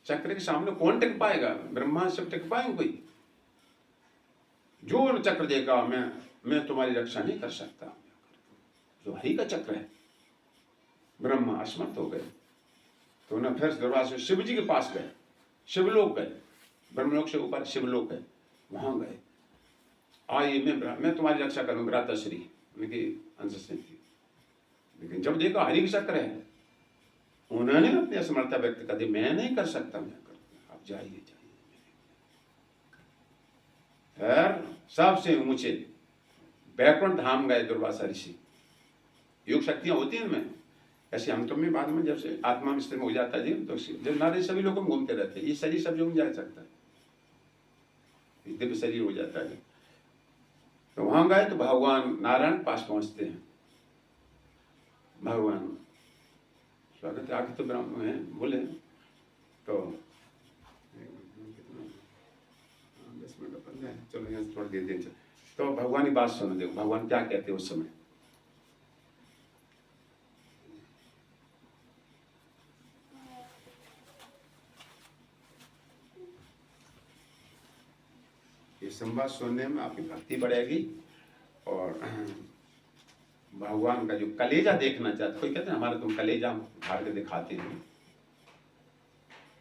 चक्र के सामने कौन टिक पाएगा? ब्रह्मा सब टिक पाएंगे कोई? जो चक्र देगा मैं तुम्हारी रक्षा नहीं कर सकता। जो हरि का चक्र है, ब्रह्मा असमर्थ हो गए। तो उन्हें फिर दुर्वासा शिव जी के पास गए, शिवलोक गए, ब्रह्मलोक से ऊपर शिवलोक गए, वहां गए। आइए मैं तुम्हारी रक्षा करूं, भ्राताश्री उनकी अंश से थी। लेकिन जब देखा हरि का चक्र है, उन्होंने अपनी असमर्थता व्यक्त कर दी, मैं नहीं कर सकता, मैं कर, आप जाइए। फिर सबसे ऊंचे बैकुंठ धाम गए दुर्वासा ऋषि। योग शक्तियां होती हैं इनमें, ऐसे हम तुम में बाद में जब से आत्मा में स्थिर हो जाता है तो जब नारे सभी लोगों में घूमते रहते हैं, ये शरीर सब योग में जा सकता है, दिव्य शरीर हो जाता है। तो वहां गए तो भगवान नारायण पास पहुंचते हैं। भगवान स्वागत है, आगे तो ब्राह्मण है बोले तो 10 मिनट अपन है, चलो यहाँ थोड़ा देर दें। तो भगवान की बात सुनो, देखो भगवान क्या कहते हैं उस समय। ये संवाद सुनने में आपकी भक्ति बढ़ेगी और भगवान का जो कलेजा देखना चाहते, कोई कहते हैं हमारा तुम कलेजा फाड़ के दिखाते हैं।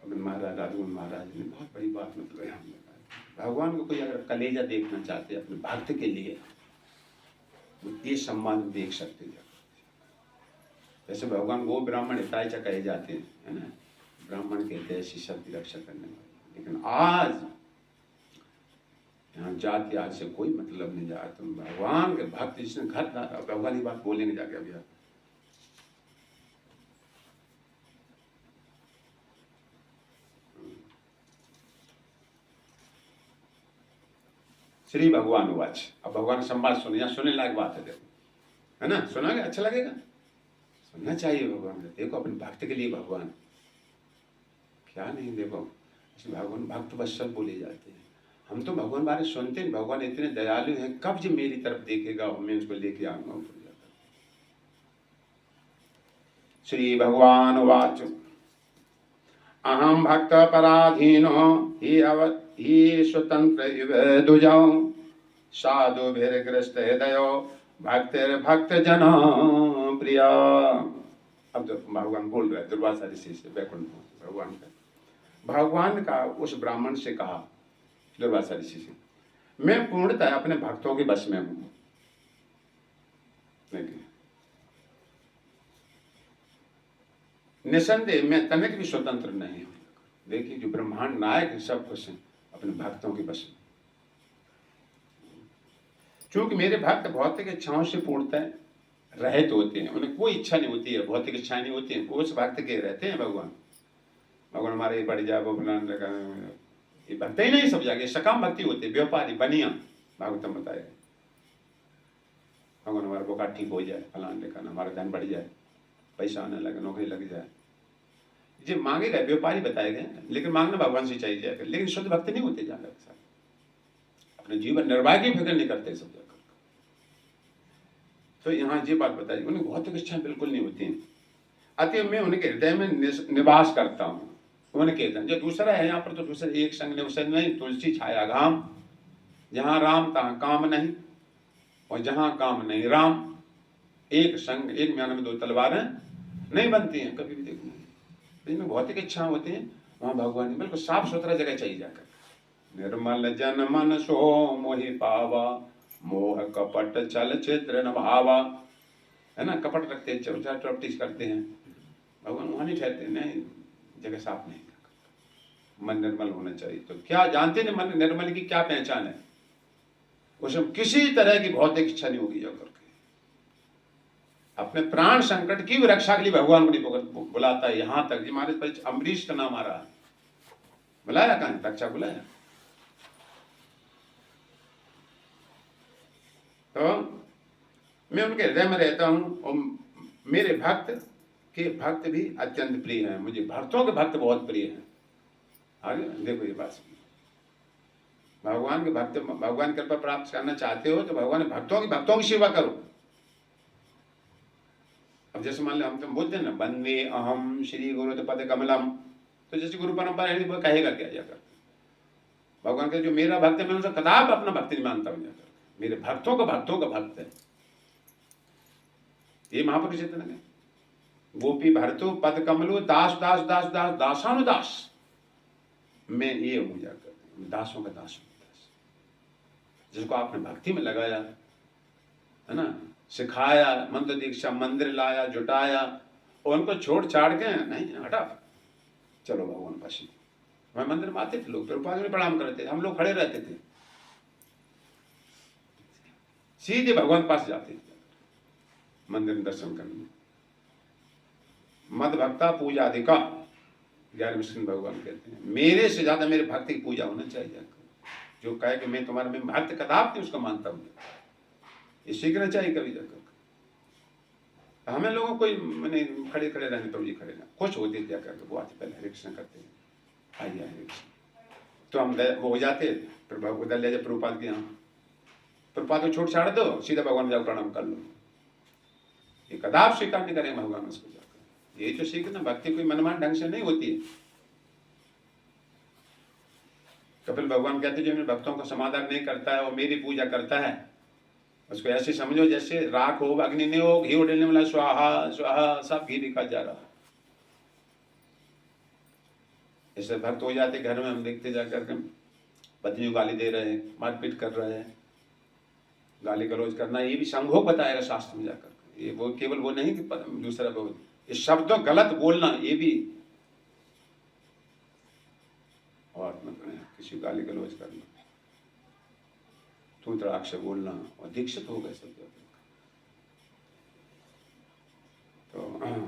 महाराज राजगुण महाराज ने बहुत बड़ी बात मतलब हमने कहा, भगवान को कोई अगर कलेजा देखना चाहते अपने भक्त के लिए, ये सम्मान देख सकते हैं। वैसे भगवान वो ब्राह्मण हिताय च कहे जाते हैं, है ना, ब्राह्मण कहते हैं ऐसी शब्द रक्षा करने वाले। लेकिन आज यहाँ जाति आज से कोई मतलब नहीं जा। तुम भगवान के भक्त जिसने घर भगवान की बात बोलेंगे जाके अभी। श्री भगवान वाच। अब भगवान संवाद सुने, यहाँ सुनने लायक बात है, देखो, है ना, सुनागे अच्छा लगेगा, सुनना चाहिए भगवान का। देखो अपने भक्त के लिए भगवान क्या नहीं, देखो भगवान भक्त वत्सल बोले जाते हैं। हम तो भगवान बारे सुनते हैं, भगवान इतने दयालु हैं, कब जब मेरी तरफ देखेगा मैं उसको लेके आऊंगा। श्री भगवान वाच। अहम भक्त पराधीनो ही स्वतंत्र इव दुजौ साधु भीरग्रस्त हृदयो भक्तिर भक्त जन प्रिय। अब तो भगवान बोल रहे दुर्वासा ऋषि से बैकुंठ भगवान का उस ब्राह्मण से कहा, दुर्वासा ऋषि से, मैं पूर्णतः अपने भक्तों के बस में हूं। निसंदेह मैं तनिक भी स्वतंत्र नहीं हूं। देखिए जो ब्रह्मांड नायक है सब कुछ अपने भक्तों के बस में। चूंकि मेरे भक्त भौतिक इच्छाओं से पूर्णतः रहित होते हैं, उन्हें कोई इच्छा नहीं होती है, भौतिक इच्छाएं नहीं होती हैं, उस भक्त के रहते हैं भगवान। भगवान हमारे बढ़ जाए वो बनाने लगा, ये भक्त ही नहीं सब जगह सकाम भक्ति होती है, व्यापारी बनिया भागवतम बताए। भगवान हमारा बोका ठीक हो जाए, फलान लेकर हमारा धन बढ़ जाए, पैसा आने लगे, नौकरी लग जाए, ये मांगेगा व्यापारी बताए गए, लेकिन मांगना भगवान से चाहिए जाएगा। लेकिन शुद्ध भक्त नहीं होते जाकर अपने जीवन निर्वाह की फिक्र नहीं करते सब जगह। तो यहाँ ये बात बताई, उन्हें भौतिक इच्छा बिल्कुल नहीं होती। अतः मैं उनके हृदय में निवास करता हूँ। उनके जो दूसरा है यहाँ पर, तो दूसरे एक संग नहीं, तुलसी छाया घाम, जहाँ राम तहाँ काम नहीं, और जहाँ काम नहीं राम। एक संग, एक म्यान में दो तलवारें नहीं बनती हैं कभी भी, देखो जिनमें भौतिक इच्छा होती है वहाँ भगवान बिल्कुल साफ सुथरा जगह चाहिए जाकर। निर्मल जन मन सो मोहि पावा, मोह कपट चल चित्र न भावा, है ना, कपट रखते हैं, चौपटीस करते हैं, भगवान वहां नहीं ठहरते, नहीं, जगह साफ नहीं, मन निर्मल होना चाहिए। तो क्या जानते हैं मन निर्मल की क्या पहचान है? उसमें किसी तरह की भौतिक इच्छा नहीं होगी जाकर के। अपने प्राण संकट की भी रक्षा के लिए भगवान को बुलाता है। यहां तक हमारे पर अम्बरीश का नाम आ रहा है, बुलाया कहां, रक्षा बुलाया। तो मैं उनके हृदय में रहता हूं, और मेरे भक्त के भक्त भी अत्यंत प्रिय हैं, मुझे भक्तों के भक्त बहुत प्रिय हैं। आगे देखो ये बात, भगवान के भक्त, भगवान की कृपा प्राप्त करना चाहते हो तो भगवान भक्तों की सेवा करो। अब जैसे मान लो हम तो बोलते हैं ना, वंदे अहम श्री गुरु पद कमलम, तो जैसे गुरु परंपरा है वो कहेगा क्या जाकर, भगवान का जो मेरा भक्त है मैं उनसे कदाप अपना भक्त नहीं मानता हूं जाकर, मेरे भक्तों का भक्त है। ये महापुरुष चेतन है, गोपी भरतो पद कमलो दास दास दास दास दासानुदास, मैं ये हूं जाकर, दासों का दास, जिसको आपने भक्ति में लगाया है ना, सिखाया, मंत्र दीक्षा, मंदिर लाया, जुटाया, और उनको छोड़ छाड़ के नहीं हटा, चलो भगवान पास। मैं मंदिर में आते थे लोग, प्रभुपाद में प्रणाम करते थे, हम लोग खड़े रहते थे, सीधे भगवान पास जाते थे मंदिर में दर्शन करने। मद भक्ता पूजा अधिका, 11वें स्कंद भगवान कहते हैं, मेरे से ज्यादा मेरे भक्त की पूजा होना चाहिए। जो कहे कि मैं तुम्हारा, मैं भक्त कदाप नहीं उसको मानता हूं, ये सीखना चाहिए कभी जाकर। हमें लोगों को मैंने खड़े खड़े रहने, प्रभु जी खड़े रहना, खुश होते जाकर वो आते पहले हरे कृष्ण करते हैं, आइए हरे कृष्ण, तो हम वो हो जाते, फिर उधर ले जाए प्रभुपाद के यहाँ, प्रभुपाद को छोड़ छाड़ दो, सीधा भगवान जाकर प्रणाम कर लो। ये कदाप स्वीकार नहीं करेंगे भगवान उसको जाकर। ये तो सीखना, भक्ति कोई मनमान ढंग से नहीं होती है। कपिल भगवान कहते जो मेरे भक्तों का समाधान नहीं करता है और मेरी पूजा करता है, उसको ऐसे समझो जैसे राख हो, अग्नि नहीं हो, घी उड़ने वाला, स्वाहा स्वाहा सब घी निकल जा रहा। ऐसे भक्त हो जाते घर में, हम देखते जाकर के पत्नी गाली दे रहे हैं, मारपीट कर रहे हैं, गाली गलौज करना, ये भी संभोग बताएगा शास्त्र में जाकर। ये वो केवल वो नहीं कि दूसरा बहुत, ये शब्दों गलत बोलना ये भी, और मतलब किसी गाली गलौज करना, तू तड़ाक से बोलना, और दीक्षित हो गए सब। तो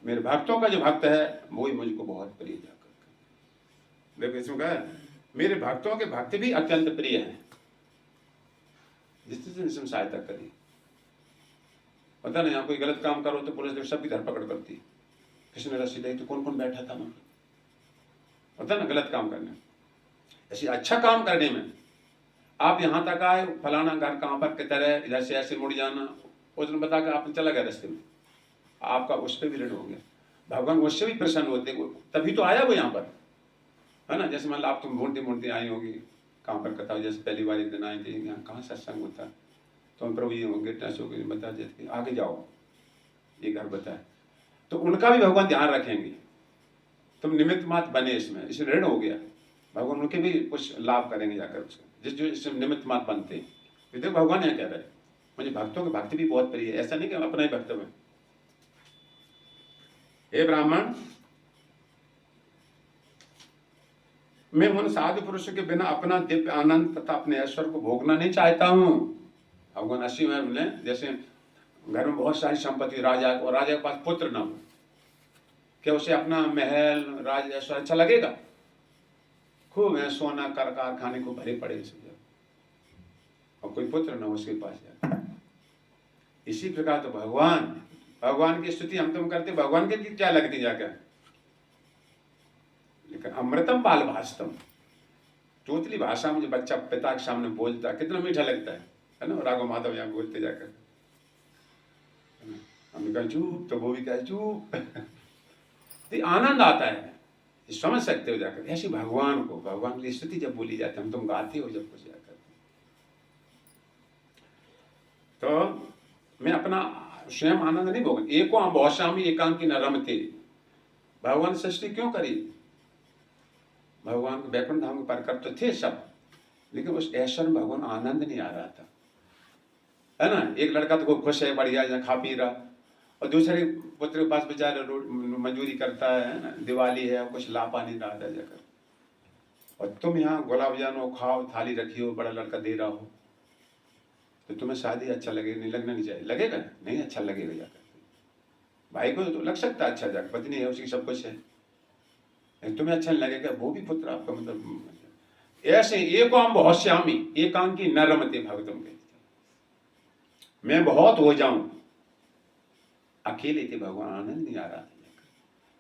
मेरे भक्तों का जो भक्त है वो ही मुझको बहुत प्रिय जाकर। देखो इसमें कहा मेरे भक्तों के भक्त भी अत्यंत प्रिय हैं, जिससे इसमें सहायता करी। पता नहीं, यहाँ कोई गलत काम करो तो पुलिस सबकी धरपकड़ करती है, किसने रस्सी दी तो कौन कौन बैठा था वहां, पता ना, गलत काम करने। ऐसे अच्छा काम करने में आप यहाँ तक आए, फलाना घर कहाँ पर की तरह, इधर से ऐसे मुड़ जाना, उसने बता के आपने चला गया रास्ते में, आपका उस पर भी ऋण हो गया। भगवान उससे भी प्रसन्न होते, तभी तो आया वो यहाँ पर, है ना। जैसे मान लो आप तुम ढूंढती मूर्ति आई होगी, कहाँ पर कथा, जैसे पहली बार दिन आए थे, यहाँ कहाँ सत्संग होता, तो हम प्रभु जी गिरना सो बता देते आगे जाओ, ये घर बताए, तो उनका भी भगवान ध्यान रखेंगे। तुम निमित्त मात्र बने इसमें, इसे ऋण हो गया, भगवान उनके भी कुछ लाभ करेंगे जाकर उसको, जिस जो इसमें निमित्त मात्र बनते हैं। देखो भगवान यहाँ कह रहे हैं मुझे भक्तों के भक्ति भी बहुत प्रिय है, ऐसा नहीं कि अपना ही भक्त में। हे ब्राह्मण, मैं उन साधु पुरुषों के बिना अपना दिव्य आनंद तथा अपने ऐश्वर्य को भोगना नहीं चाहता हूं। भगवान 80 में बोले, जैसे घर में बहुत सारी संपत्ति, राजा और राजा के पास पुत्र ना हो, क्या उसे अपना महल राज ऐसा अच्छा लगेगा? खूब है सोना कर कारखाने को भरे पड़े सब, और कोई पुत्र ना हो उसके पास जाकर। इसी प्रकार तो भगवान की स्तुति हम तुम करते, भगवान के क्या लगती जाकर? लेकिन अमृतम बाल भाषतम, तोतली भाषा में जो बच्चा पिता के सामने बोलता कितना मीठा लगता है ना? राघव माधव यहाँ बोलते जाकर, हमने कहा चुप, तो वो भी कहा चुप। तो आनंद आता है, समझ सकते हो जाकर। ऐसे भगवान की स्तुति जब बोली जाती है, हम तुम गाते हो जब कुछ जाकर, तो मैं अपना स्वयं आनंद नहीं भोग। एको बहुश्यामी एकांकी न रमते, भगवान सृष्टि क्यों करी? भगवान वैकुंठ धाम पर कर तो थे सब, लेकिन उस ऐश्वर्य में भगवान आनंद नहीं आ रहा था, है ना? एक लड़का तो खूब खुश है, बढ़िया यहाँ खा पी रहा, और दूसरे पुत्र के पास बेचारा मजदूरी करता है ना, दिवाली है, कुछ ला पा नहीं रहा था जाकर, और तुम यहाँ गुलाब जामुन खाओ, थाली रखी हो, बड़ा लड़का दे रहा हो, तो तुम्हें शादी अच्छा लगेगा? नहीं लगना नहीं चाहिए, लगेगा नहीं, अच्छा लगेगा जाकर। भाई को तो लग सकता है अच्छा जाकर, पत्नी है उसकी, सब कुछ है, तुम्हें अच्छा नहीं लगेगा, वो भी पुत्र आपका मतलब। ऐसे एको बहुश्यामी एकांकी न रमते, भगतम कहते, मैं बहुत हो जाऊं, अकेले थे, भगवान आनंद नहीं आ रहा था।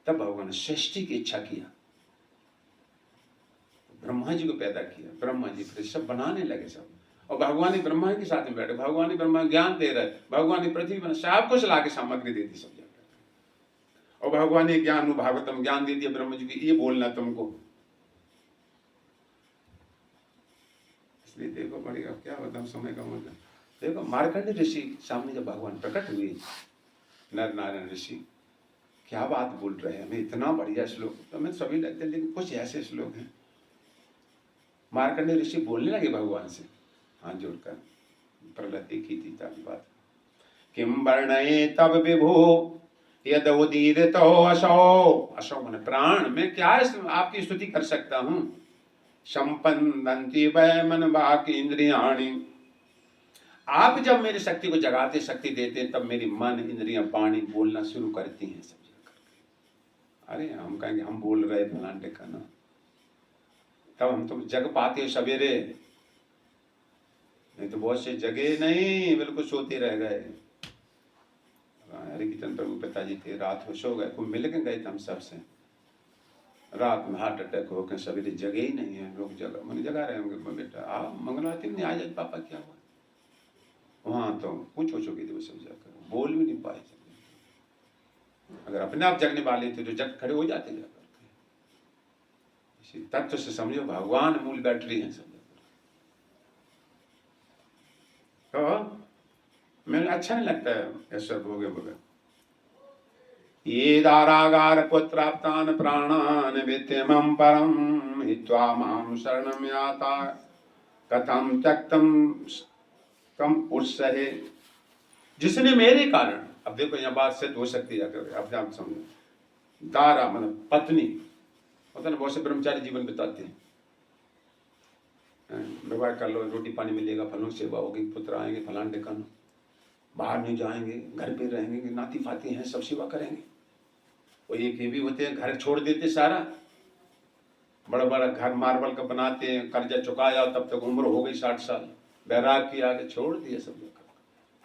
तब भगवान ने सृष्टि की इच्छा किया, ब्रह्मा जी को पैदा किया, ब्रह्मा जी फिर सब बनाने लगे सब, और भगवान ही ब्रह्मा के साथ में बैठे, भगवान ही ब्रह्मा ज्ञान दे रहे, भगवान ही पृथ्वी बना, सब कुछ लाके सामग्री दे दी सब जगह, और भगवान ने ज्ञान भागवतम ज्ञान दे दिया ब्रह्मा जी की, ये बोलना तुमको। इसलिए देखो बढ़िया, क्या बताऊं समय का मतलब। देखो मार्कंडेय ऋषि सामने जब भगवान प्रकट हुए, नर नारायण ऋषि, क्या बात बोल रहे हैं, हमें इतना बढ़िया श्लोक, तो हमें सभी लगते हैं, लेकिन कुछ ऐसे श्लोक हैं। मार्कंडेय ऋषि बोलने लगे भगवान से हाथ जोड़कर, प्रहलाद एक ही थी बात, किम वर्णये तब विभो यद उदीरितो असौ, असौ माने प्राण, मैं क्या आपकी स्तुति कर सकता हूँ। संपन्नन्ति वै मन वाक् इंद्रियाणि, आप जब मेरी शक्ति को जगाते, शक्ति देते हैं, तब मेरी मन इंद्रियां वाणी बोलना शुरू करती हैं सब जगह। अरे हम कहेंगे हम बोल रहे फलाने का ना, तब हम तुम जग पाते हो सवेरे, नहीं तो बहुत से जगे नहीं, बिल्कुल सोते रह गए। हरि कीर्तन प्रभु पिताजी थे, रात को सो गए, खूब मिल के गए थे हम सबसे, रात में हार्ट अटैक होकर सवेरे जगे ही नहीं है लोग, जगह मैंने जगा रहे होंगे, बेटा आप मंगलवाती नहीं आ जाए, पापा क्या हुआ? वहां तो कुछ हो चुकी थी वो सब, जाकर बोल भी नहीं पाए। अगर अपने आप जगने वाले थे तो जग खड़े हो जाते जाकर। इसी तत्व से समझो भगवान मूल बैटरी है सब। तो मैंने अच्छा नहीं लगता है ऐसा भोगे भोगे। ये दारागार पुत्राप्तान प्राणान विद्यमं परम हित्वा मां शरणं याता कथम त्यक्तम कम उत्सहे, जिसने मेरे कारण, अब देखो यहाँ बात सिद्ध हो सकती है, अपने आप समझो, दारा मतलब पत्नी होता है ना, बहुत से ब्रह्मचारी जीवन बिताते हैं, विवाह कर लो, रोटी पानी मिलेगा, फलों सेवा होगी, पुत्र आएंगे, फलान ढिकाना, बाहर नहीं जाएंगे, घर पे रहेंगे, नाती फाती हैं, सब सेवा करेंगे। और एक ये भी होते हैं घर छोड़ देते सारा, बड़ा बड़ा घर मार्बल का बनाते हैं, कर्जा चुकाया, तब तक उम्र हो गई 60 साल, बैराग की आगे छोड़ दिए सब,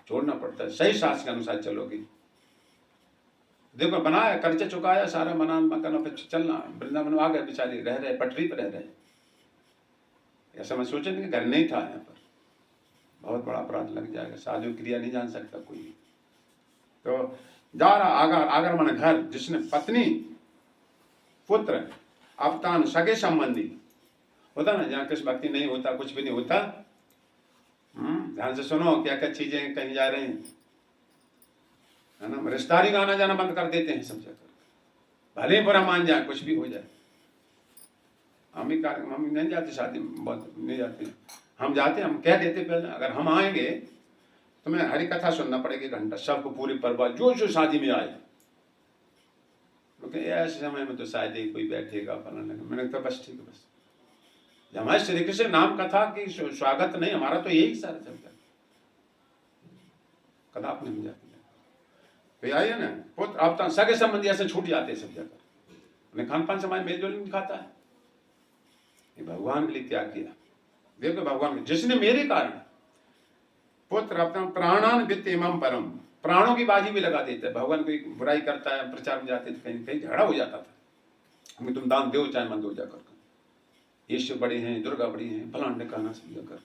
छोड़ना पड़ता है, सही शास्त्र के अनुसार चलोगे। देखो बनाया, कर्जा चुकाया सारा, बना मकान पे चलना, वृंदावन आ गए बेचारे, रह रहे पटरी पर रह रहे। ऐसा मैं सोचा नहीं कि घर नहीं था यहाँ पर, बहुत बड़ा अपराध लग जाएगा, साधु क्रिया नहीं जान सकता कोई। तो जा रहा आगर, आगर माने घर, जिसने पत्नी पुत्र अपतान सगे संबंधी होता ना, जहाँ कृष्ण भक्ति नहीं होता, कुछ भी नहीं होता। ध्यान से सुनो क्या क्या चीजें कहीं जा रही हैं, है ना। रिश्तेदारी का आना जाना बंद कर देते हैं सब जगह, भले ही बुरा मान जाए, कुछ भी हो जाए। हम नहीं जाते शादी में, बहुत नहीं जाते, हम जाते, हम कह देते पहले, अगर हम आएंगे तो मैं हरी कथा सुनना पड़ेगी घंटा, सबको पूरी परिवार जो जो शादी में आए, क्योंकि ऐसे समय में तो शायद ही कोई बैठेगा फलाना। मैंने कहा बस ठीक है, बस हमारे श्री कृष्ण नाम कथा की स्वागत नहीं, हमारा तो यही सारा चलता है, कदापि नहीं जाते। तो आई है ना, पुत्र आप सगे संबंधी ऐसे छूट जाते हैं सब जाकर, उन्हें खान पान समय मेल जोल नहीं खाता है, ये भगवान के लिए त्याग किया। देखो भगवान जिसने मेरे कारण पुत्र अपना प्राणान वित्त इमम परम, प्राणों की बाजी भी लगा देता है। भगवान कोई बुराई करता है, प्रचार में जाते तो कहीं कहीं झगड़ा हो जाता था, हमें तुम दान दो चाहे मन दो जाकर, यीशु बड़े हैं, दुर्गा बड़ी हैं, फलान ने कहना सब जाकर,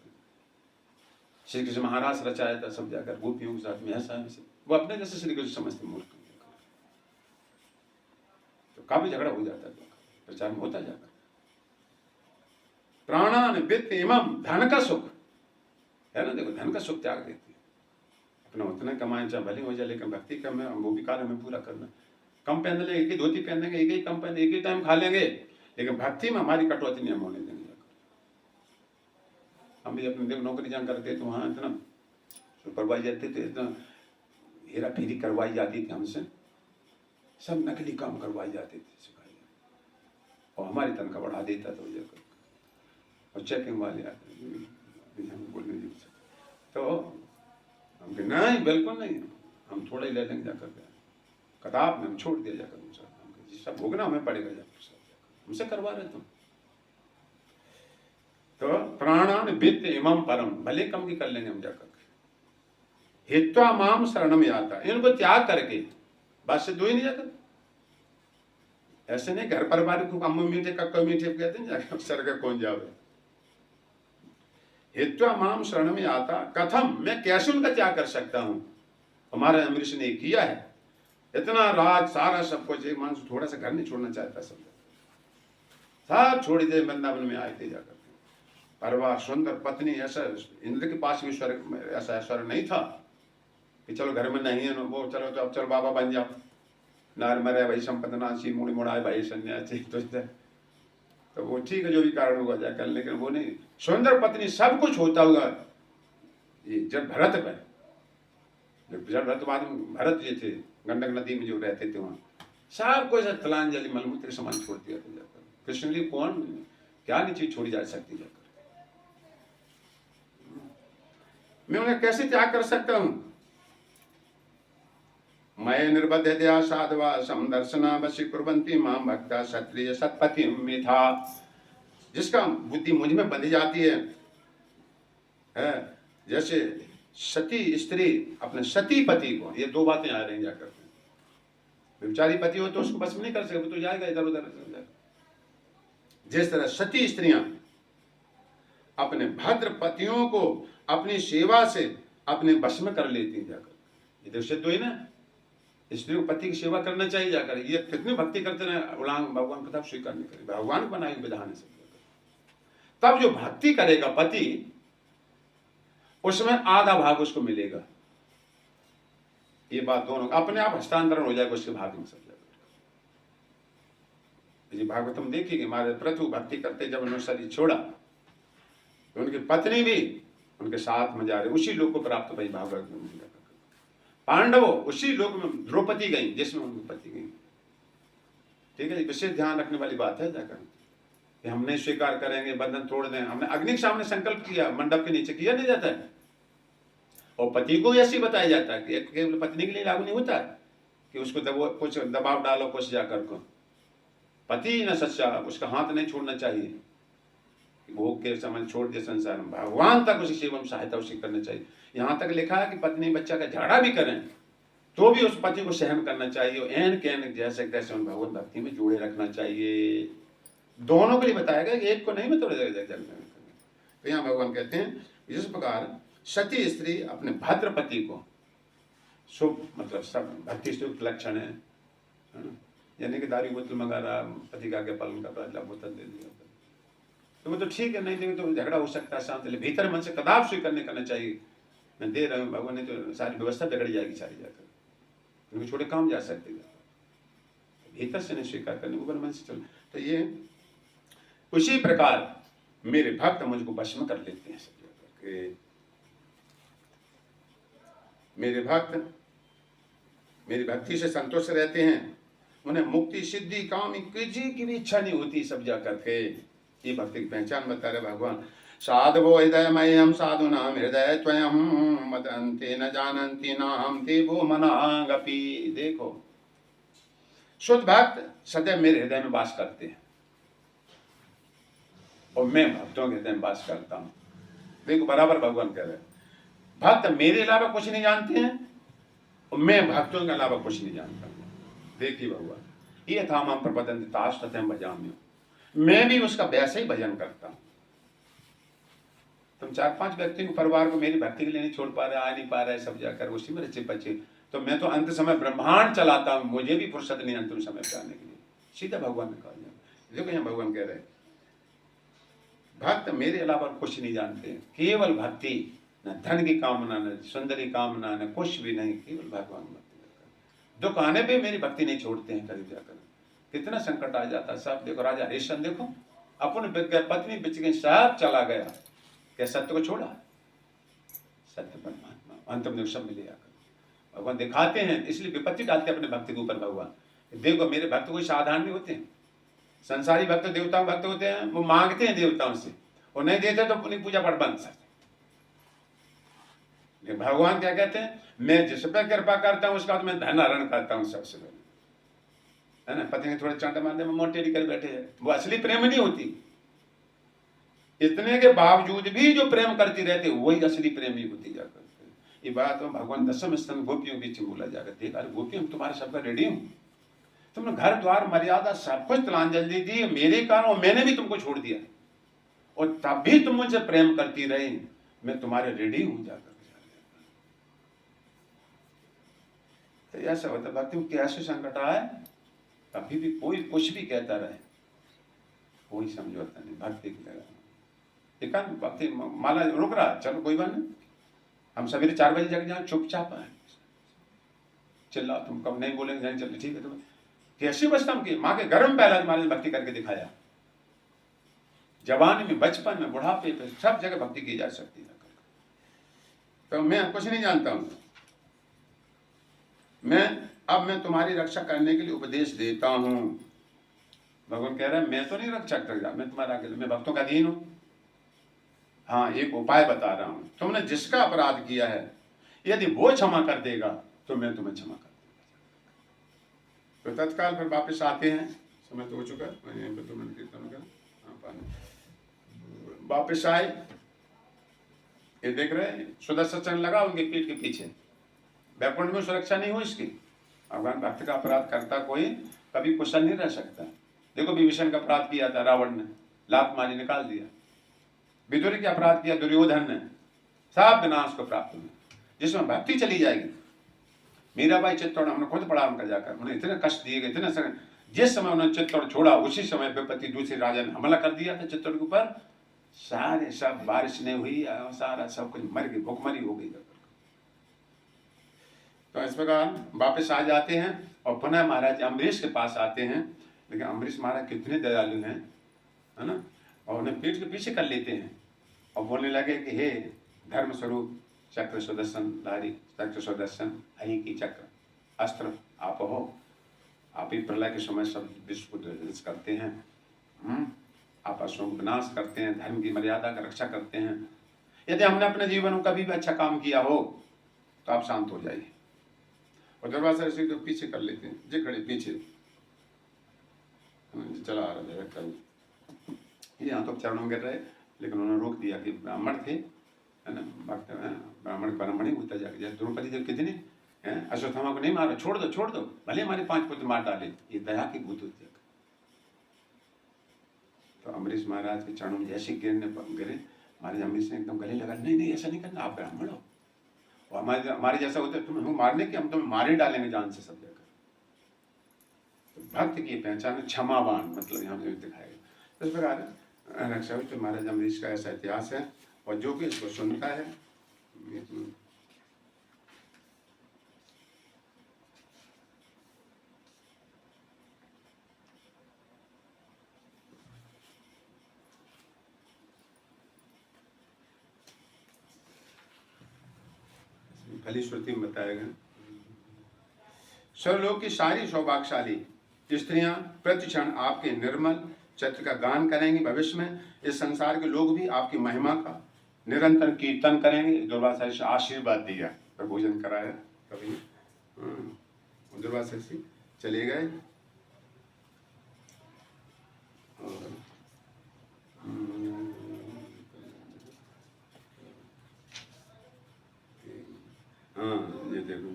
श्री कृष्ण महाराज रचाया था सब जाकर गोपियों के साथ में, ऐसा है वो अपने जैसे श्री कृष्ण समझते मूर्ख, तो काफी झगड़ा हो जाता है, प्रचार में होता जाकर। प्राणान वित्त इमम, धन का सुख है ना, देखो धन का सुख त्याग देती है, अपना उतना कमाए चाहे भले हो जाए, लेकिन भक्ति का में वो भी कार्य हमें पूरा करना। कम पहन ले, एक ही धोती पहनेंगे, एक ही कम पहन, एक ही टाइम खा लेंगे, लेकिन भक्ति में हमारी कटौती नहीं हम होने देंगे। हम भी अपने देखो नौकरी जहाँ करते तो वहाँ इतना सुपरवाइजर थे तो इतना हेरा फेरी करवाई जाती थी हमसे, सब नकली काम करवाई जाते थे, सिखाई, और हमारी तनख्वाह बढ़ा देता था जाकर, और चेकिंग वाले आते बोलने तो हम नहीं, बिल्कुल नहीं, हम थोड़ा ही ले लेंगे जाकर, कताब में हम छोड़ दिया जाकर, सब भोगना हमें पड़ेगा जाकर, हमसे करवा रहे तुम। तो प्राणान वित्त इमम परम, भले कम की कर लेंगे हम जाकर, हित्वा माम शरणम याता, इनको त्याग करके, बात से दो ही नहीं जाकर, ऐसे नहीं घर परिवार को अम्मू मीठे कक्का मीठे कहते हैं जाकर सर का कौन जावे। हित्वा माम शरणम याता कथम, मैं कैसे उनका त्याग कर सकता हूं, हमारे अमरीश ने किया है, इतना राज सारा सब कुछ, एक मानस थोड़ा सा घर नहीं छोड़ना चाहता, सब छोड़ दे, वृंदावन में आए थे जाकर, परिवार सुंदर पत्नी, ऐसा इंद्र के पास भी स्वर्ग ऐसा ऐश्वर्य नहीं था कि चलो घर में नहीं है वो, चलो तो अब चलो बाबा बन जाओ, नार मरे भाई संपद नाशी, मुड़ी मुड़ाए भाई सन्यासी, तो वो ठीक है जो भी कारण होगा जाकर, लेकिन वो नहीं, सुंदर पत्नी सब कुछ होता हुआ, ये जब भरत पर, जब भरत बाद भरत जी थे गंडक नदी में जो रहते थे वहां, सब कुछ तलांजलि मलमूत्र के समान छोड़ दिया था जाकर, कृष्ण लिए कौन क्या नहीं चीज छोड़ी जा सकती जाकर, मैं उन्हें कैसे त्याग कर सकता हूं। मैं निर्बद्धया साधवा समदर्शना वशी कुर्वन्ति मां भक्ता क्षत्रिय सत्पति मिथा, जिसका बुद्धि मुझ में बंधी जाती है, जैसे सती स्त्री अपने सती पति को, ये दो बातें आ रही जाकर, विचारी पति हो तो उसको बस में नहीं कर सकते, वो तो जाएगा इधर उधर, जिस तरह सती स्त्रियां अपने भद्र पतियों को अपनी सेवा से अपने वश में कर लेती हैं जाकर, ये तो सिद्ध हुई ना, स्त्री को पति की सेवा करना चाहिए जाकर, ये कितनी भक्ति करते रहे, उलांग भगवान प्रताप स्वीकार नहीं करे, भगवान बनाई विधान है सब। तब जो भक्ति करेगा पति, उसमें आधा भाग उसको मिलेगा, ये बात दोनों अपने आप हस्तांतरण हो जाएगा उसके भाग में सब जाकर। भागवतम देखिए हमारे प्रथु भक्ति करते जब उन्होंने शरीर छोड़ा तो उनकी पत्नी भी उनके साथ में जा रहे, उसी लोक को प्राप्त भाई भागवत में। पांडवों उसी लोक में द्रौपदी गई जिसमें उनकी पति गई। ठीक है, विशेष ध्यान रखने वाली बात है जाकर कि हम नहीं स्वीकार करेंगे, बंधन तोड़ दें। हमने अग्नि के सामने संकल्प किया, मंडप के नीचे किया नहीं जाता है, और पति को ऐसे बताया जाता है कि केवल पत्नी के लिए लागू नहीं होता है कि उसको कुछ दबाव डालो कुछ जाकर को, पति न सच्चा, उसका हाथ नहीं छोड़ना चाहिए, भोग के समय छोड़ दे संसार में, भगवान तक उसी सेवा में सहायता उसी करना चाहिए। यहाँ तक लिखा है कि पत्नी बच्चा का झगड़ा भी करें तो भी उस पति को सहन करना चाहिए, एन कैन जैसे तैसे उन भगवत भक्ति में जोड़े रखना चाहिए। दोनों के लिए बताया गया, एक को नहीं में तोड़ जाएगा। तो यहाँ भगवान कहते हैं जिस प्रकार सती स्त्री अपने भद्र पति को, शुभ मतलब सब भक्ति शुभ लक्षण है ना, यानी कि दारू बोतल मंगा रहा, पति का आगे पालन कर रहा, बोतल दे दिया तो वो तो ठीक है, नहीं देंगे तो झगड़ा हो सकता है, शांत। भीतर मन से कदाप स्वीकार नहीं करना चाहिए, मैं दे रहा हूँ भगवान ने तो सारी व्यवस्था बिगड़ जाएगी सारी जाकर, उनके छोटे काम जा सकते हैं, भीतर से नहीं स्वीकार करने, ऊपर मन से चल। तो ये उसी प्रकार मेरे भक्त मुझको वश में कर लेते हैं सब जाकर, मेरे भक्त मेरी भक्ति से संतुष्ट रहते हैं, उन्हें मुक्ति सिद्धि काम किसी की भी इच्छा नहीं होती सब जाकर के। ये भक्ति की पहचान बता रहे भगवान। साधवो हृदय मह्यम साधुनाम हृदय त्वयं वदन्ति न जानन्ति नाहं ते वो मनागपि। देखो, शुद्ध भक्त सदैव मेरे हृदय में वास करते हैं और मैं भक्तों के हृदय में वास करता हूं। देखो, बराबर भगवान कह रहे हैं, भक्त मेरे अलावा कुछ नहीं जानते हैं और मैं भक्तों के अलावा कुछ नहीं जानता हूं। देखिए भगवान, ये था हम प्रपदंति ताश तथम भजाम्यो, मैं भी उसका वैसे ही भजन करता हूं। तुम 4-5 व्यक्ति को, परिवार को मेरी भक्ति के लिए नहीं छोड़ पा रहे, आ नहीं पा रहे, सब जाकर उसी में रचे बचे, तो मैं तो अंत समय ब्रह्मांड चलाता हूं, मुझे भी फुर्सत नहीं अंतिम समय पे आने के लिए। सीधा भगवान ने कहा। देखो यहाँ भगवान कह रहे हैं, भक्त मेरे अलावा कुछ नहीं जानते, केवल भक्ति, न धन की कामना, न सुंदरी कामना, न कुछ भी नहीं, केवल भगवान भक्ति। दुख आने पे मेरी भक्ति नहीं छोड़ते हैं करीब जाकर। कितना संकट आ जाता है। सब देखो, राजा हरिश्चंद्र देखो, अपन बिक गए, पत्नी बिच गई, सब चला गया, क्या सत्य को छोड़ा? सत्य परमात्मा अंतिम दिन सब मिले आकर। भगवान दिखाते हैं, इसलिए विपत्ति डालते हैं अपने भक्ति के ऊपर। भगवान देखो, मेरे भक्त कोई साधारण नहीं होते हैं। संसारी भक्त देवताओं भक्त होते हैं, वो मांगते हैं देवताओं से और नहीं देते तो अपनी पूजा पाठ बंद करते। भगवान क्या कहते हैं, मैं जिस पर कृपा करता हूं उसका तो मैं धन हरण करता हूं सबसे पहले, है ना। पति ने थोड़े चांटा मारने में मोटे कर बैठे हैं, वो असली प्रेम नहीं होती। इतने के बावजूद भी जो प्रेम करती रहते वही असली प्रेमी होती जाकर। ये बात में भगवान दसम स्तंभ गोपियों के बीच में बोला जाकर, देख अरे गोपी, हम तुम्हारे सबका रेडी हूं, तुमने घर द्वार मर्यादा सब कुछ तिलांजलि दी मेरे कारण, और मैंने भी तुमको छोड़ दिया और तब भी तुम मुझसे प्रेम करती रही, मैं तुम्हारे रेडी हूं जाकर। तो ऐसा होता भक्ति में कैसे संकट आए, कभी भी कोई कुछ भी कहता रहे, कोई समझौता नहीं। भक्ति की जगह एकांत भक्ति, माला रुक रहा, चलो कोई बात नहीं, हम सवेरे 4 बजे जग जाए, चुपचाप है, चिल्ला, तुम कब नहीं बोलेंगे, नहीं चल ठीक है। तुम्हें कैसी बचतम की माँ के गर्भ में पहला तुम्हारे भक्ति करके दिखाया। जवानी में, बचपन में, बुढ़ापे पे, सब जगह भक्ति की जा सकती है। तो मैं कुछ नहीं जानता हूं, मैं तुम्हारी रक्षा करने के लिए उपदेश देता हूं। भगवान कह रहा है, मैं तो नहीं रक्षा कर रहा, मैं तुम्हारा अकेले, मैं भक्तों का अधीन हूं। हाँ, एक उपाय बता रहा हूं, तुमने जिसका अपराध किया है यदि वो क्षमा कर देगा तो मैं तुम्हें क्षमा कर दूंगा। तो तत्काल फिर वापस आते हैं, समय तो हो चुका है, वापस आए, ये देख रहे हैं सुदर्शन लगा उनके पीठ के पीछे। बैकुंठ में सुरक्षा नहीं हुई इसकी। भगवान भक्त का अपराध करता कोई कभी कुशल नहीं रह सकता। देखो, विभीषण का अपराध किया था रावण ने, लात मारी निकाल दिया। विदुर के अपराध किया दुर्योधन ने, सब विनाश को प्राप्त हुआ। जिसमें भक्ति चली जाएगी, मीराबाई चित्तौड़ हमने खुद पढ़ा उनका जाकर, उन्हें इतने कष्ट दिए गए, इतने समय, जिस समय उन्होंने चित्तौड़ छोड़ा उसी समय विपत्ति दूसरे राजा ने हमला कर दिया था चित्तौड़ के ऊपर। सारे सब बारिश नहीं हुई, सारा सब कुछ मर गई, भुखमरी हो गई। तो इस प्रकार वापस आ जाते हैं और पुनः महाराज अम्बरीश के पास आते हैं। लेकिन अम्बरीश महाराज कितने दयालु हैं, है ना, और उन्हें पीठ के पीछे कर लेते हैं और बोलने लगे कि हे धर्म स्वरूप चक्र सुदर्शन धारी, चक्र सुदर्शन अहि की चक्र अस्त्र आप हो, आप ही प्रलय के समय सब विश्व को ध्वस्त करते हैं, आप असुरों को विनाश करते हैं, धर्म की मर्यादा का रक्षा करते हैं। यदि हमने अपने जीवन में कभी भी अच्छा काम किया हो तो आप शांत हो जाइए। और दरवाजा से तो पीछे कर लेते हैं, जे खड़े पीछे चला आ रहा है, यहाँ तो चरणों में गिर रहे, लेकिन उन्होंने रोक दिया कि ब्राह्मण थे, है ना, भक्त ब्राह्मण ही होता जाके। जैसे द्रौपदी देव कितने अश्वत्थामा को नहीं मारो, छोड़ दो, भले हमारे 5 पुत्र मार डाले, ये दया की भूत होती है। तो अम्बरीश महाराज के चरणों में जैसे गिरे, महाराज अम्बरीश ने एकदम गले लगा, नहीं ऐसा नहीं करना, आप ब्राह्मण हो और हमारे जैसा होते तुम्हें मारने की, हम तुम्हें मारे डालेंगे जान से सब जगह। तो भक्त की पहचान क्षमावान, मतलब यहाँ पे दिखाएगा। इस प्रकार रक्षा हुई। तो महाराज अम्बरीश का ऐसा इतिहास है और जो भी इसको सुनता है फलीश्रुति में बताया गया। सर्वलोक की सारी सौभाग्यशाली स्त्रियां प्रतिक्षण आपके निर्मल चैत्र का गान करेंगे। भविष्य में इस संसार के लोग भी आपकी महिमा का निरंतर कीर्तन करेंगे। दुर्वासा ऋषि आशीर्वाद दिया, पर भोजन कराया कभी। दुर्वासा ऋषि चले गए और हाँ, ये देखो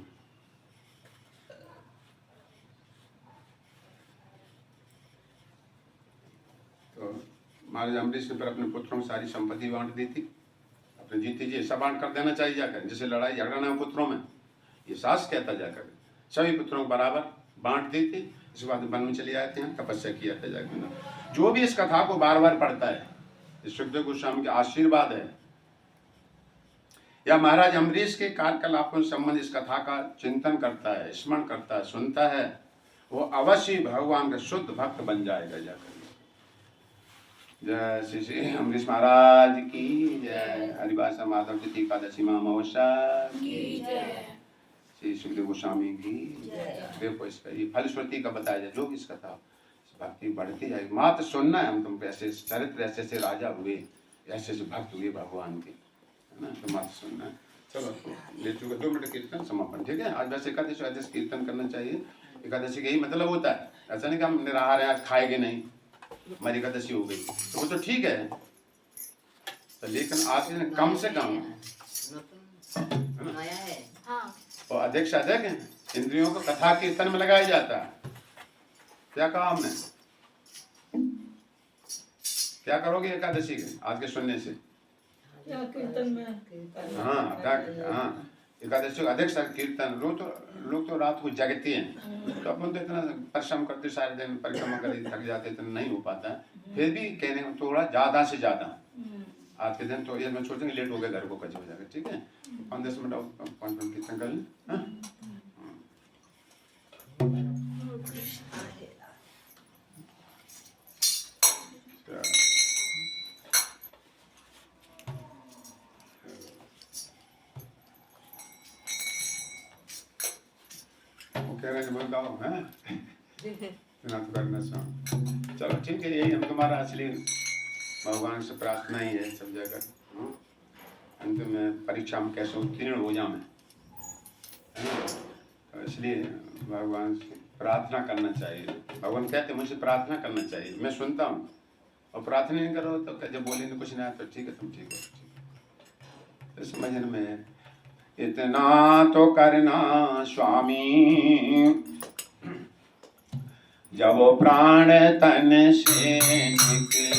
तो महाराज अम्बरीश ने पर अपने पुत्रों को सारी संपत्ति बांट दी थी। अपने जीते जी सब बांट कर देना चाहिए जाकर, जैसे लड़ाई झगड़ा ना पुत्रों में, ये सास कहता जाकर सभी पुत्रों को बराबर बांट दी थी। इसके बाद वन में चले आए थे, तपस्या किया था जाकर। जो भी इस कथा को बार बार पढ़ता है, इस सुखदेव गोस्वामी के आशीर्वाद है या महाराज अम्बरीश के कार्यकलापों से संबंध इस कथा का चिंतन करता है, स्मरण करता है, सुनता है, वो अवश्य भगवान का शुद्ध भक्त बन जाएगा जाकर। जय श्री श्री अम्बरीश महाराज की जय। हरिभाषा माधव तिथि एकादशी अमावस्या की जय। श्री सुखदेव गोस्वामी की जय। देखो इसका ये फलश्रुति का बताया जाए, जो भी इस कथा भक्ति बढ़ती जाएगी। मात्र सुनना है हम तुमको, ऐसे चरित्र ऐसे ऐसे राजा हुए, ऐसे ऐसे भक्त हुए भगवान के, है ना, तो मात्र सुनना है। चलो ले चुके 2 मिनट कीर्तन समापन, ठीक है। आज वैसे एकादशी कीर्तन करना चाहिए। एकादशी का यही मतलब होता है, ऐसा नहीं कि हम निराहार हैं आज खाएंगे नहीं, हमारी एकादशी हो गई तो वो तो ठीक है, तो लेकिन आज कम से कम और अधिक से अधिक इंद्रियों को कथा कीर्तन में लगाया जाता है। क्या कहा हमने, क्या करोगे एकादशी के आज के सुनने से? कीर्तन में हाँ, एकादशी को अधिक से कीर्तन। लोग तो रात को जगते हैं, तो अपन तो इतना परिश्रम करते सारे दिन, परिक्रमा करते थक जाते, इतना नहीं हो पाता है। फिर भी कहने को थोड़ा ज्यादा से ज्यादा आज के दिन तो ये मैं सोचेंगे लेट हो गया घर को कच्चे हो जाएगा, ठीक है। 5-10 मिनट और 5 मिनट कीर्तन कर लें। चलो ठीक है, यही हम तुम्हारा असली भगवान से प्रार्थना ही है सब जगह। अंत में परीक्षा में कैसे उत्तीर्ण हो जाऊं मैं, तो इसलिए भगवान से प्रार्थना करना चाहिए। भगवान कहते मुझसे प्रार्थना करना चाहिए, मैं सुनता हूँ, और प्रार्थना नहीं करो तो जब बोलेंगे कुछ नहीं तो ठीक है तुम ठीक हो, तो समझने में इतना तो करना स्वामी जब वो प्राण तन से निकले।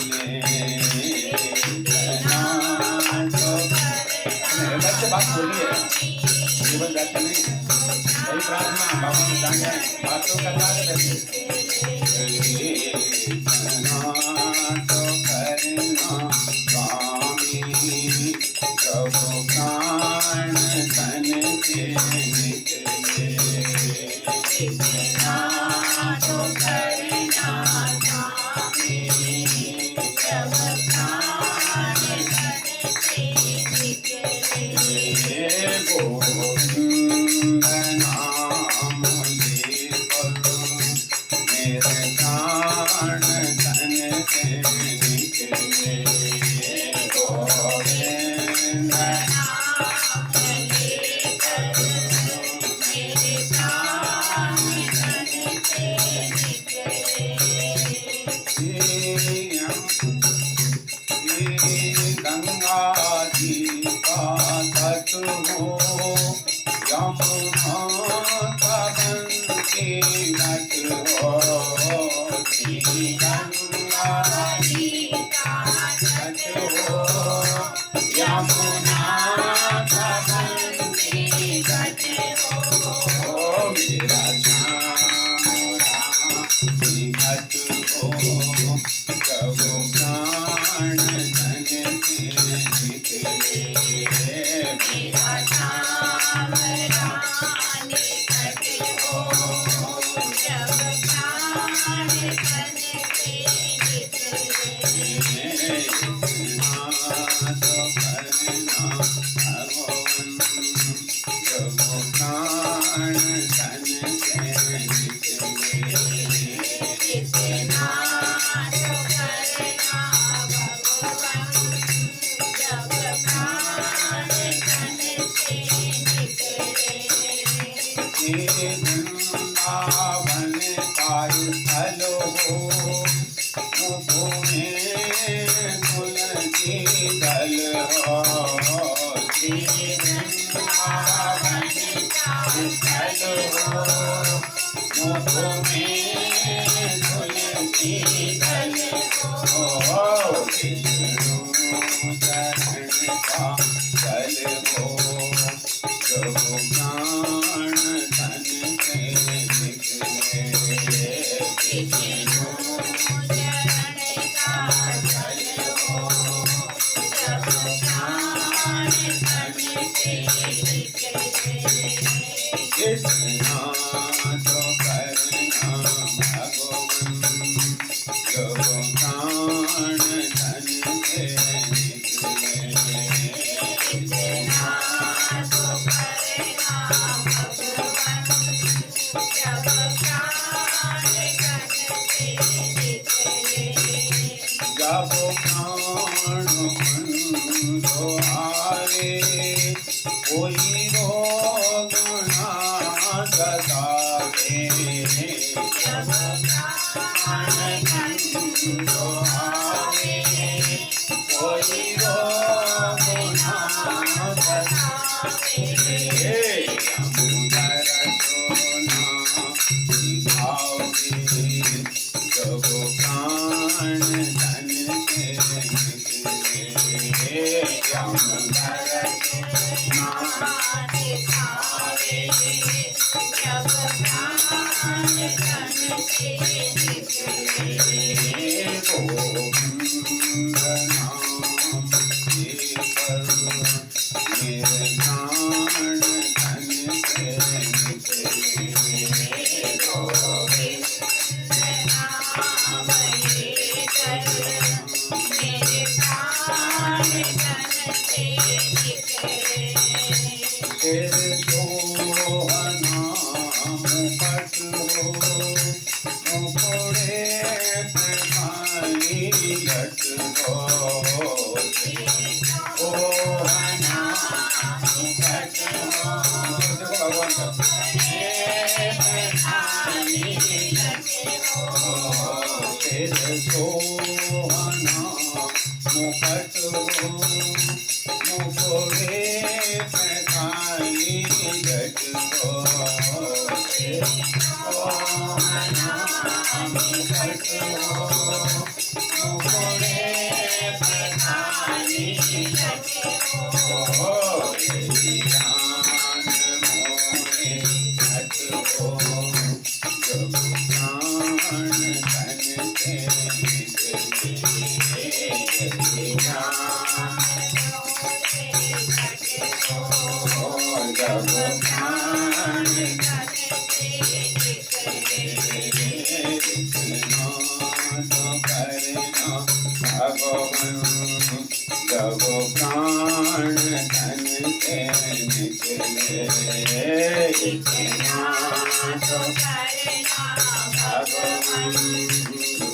बात बोलिए जीवन जाते नहीं, वही प्रार्थना भगवान जाने बात तो करना रहते। तो करना स्वामी जब प्राण तन से निकले। Krishna मुखों में तुलसी दल हो श्री वृंदावन स्थल हो मुखों में तुलसी दल हो विष्णु चरण का जल हो जो प्राण तन से निकले विष्णु चरण का जल हो जब प्राण तन से निकले कृष्णा तो करना भगवान जो प्राण तन से निकले कृष्णा तो करना भगवान जब प्राण तन से निकले जब प्राण बंधो आए कोई रोग ना सतावे जब प्राण बंधो आए कोई रोग ना सतावे यमुना सोना दिखावे जब प्राण तन से निकले यमुना सोना दिखावे जब प्राण तन से निकले गोविंद नाम लेकर मेरे प्राण तन से निकले गोविंद नाम लेकर मेरे प्राण तन से निकले तेरे सोहना मुकुट हो मुखड़े पे काली लट हो सोहना मुकुट हो देखो भगवान का काली लट हो तेरे सोहना मुकुट हो मुखड़े पे काली लट हो सोहना मुकुट हो मुखड़े पे काली लट हो जान मोहे घट हो जब प्राण तन से निकले जान जब प्राण तन से निकले कृष्णा तो करना भगवान जब प्राण तन से निकले कृष्णा तो करना भगवान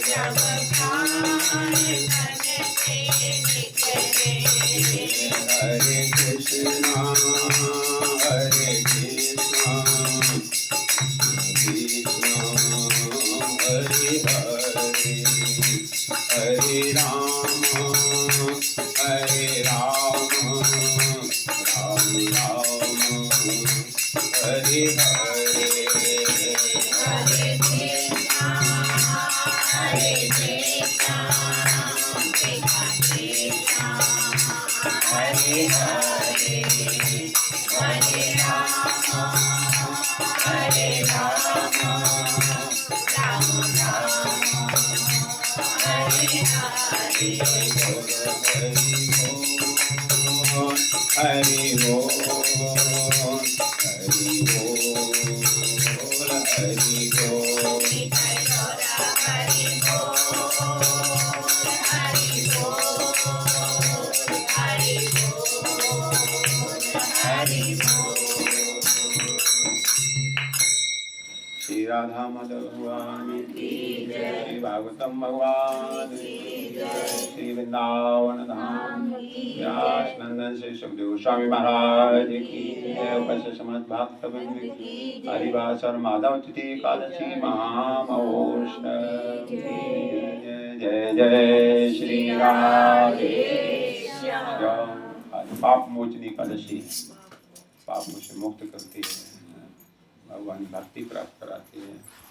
जब प्राण तन से निकले हरे कृष्णा हरे कृष्णा कृष्णा हरे हरे हरे राम राम राम हरे हरे हरे कृष्णा हरे कृष्णा कृष्णा कृष्णा हरे हरे हरे राम राम राम हरे हरे हरि बोल हरि बोल हरि बोल हरि श्री राधा माधव भगवान की जय श्री भागवतम भगवान की जय श्री वृंदावन धाम व्यास नंदन श्री सुखदेव स्वामी महाराज की जय उपस्थित समस्त भक्तवृंद की हरिवास और माधव तिथि एकादशी महामहोत्सव जय श्री राधे श्याम। श्याम। आज पाप मोचनी एकादशी पापों से मुक्त करती है, भगवान भक्ति प्राप्त कराती है।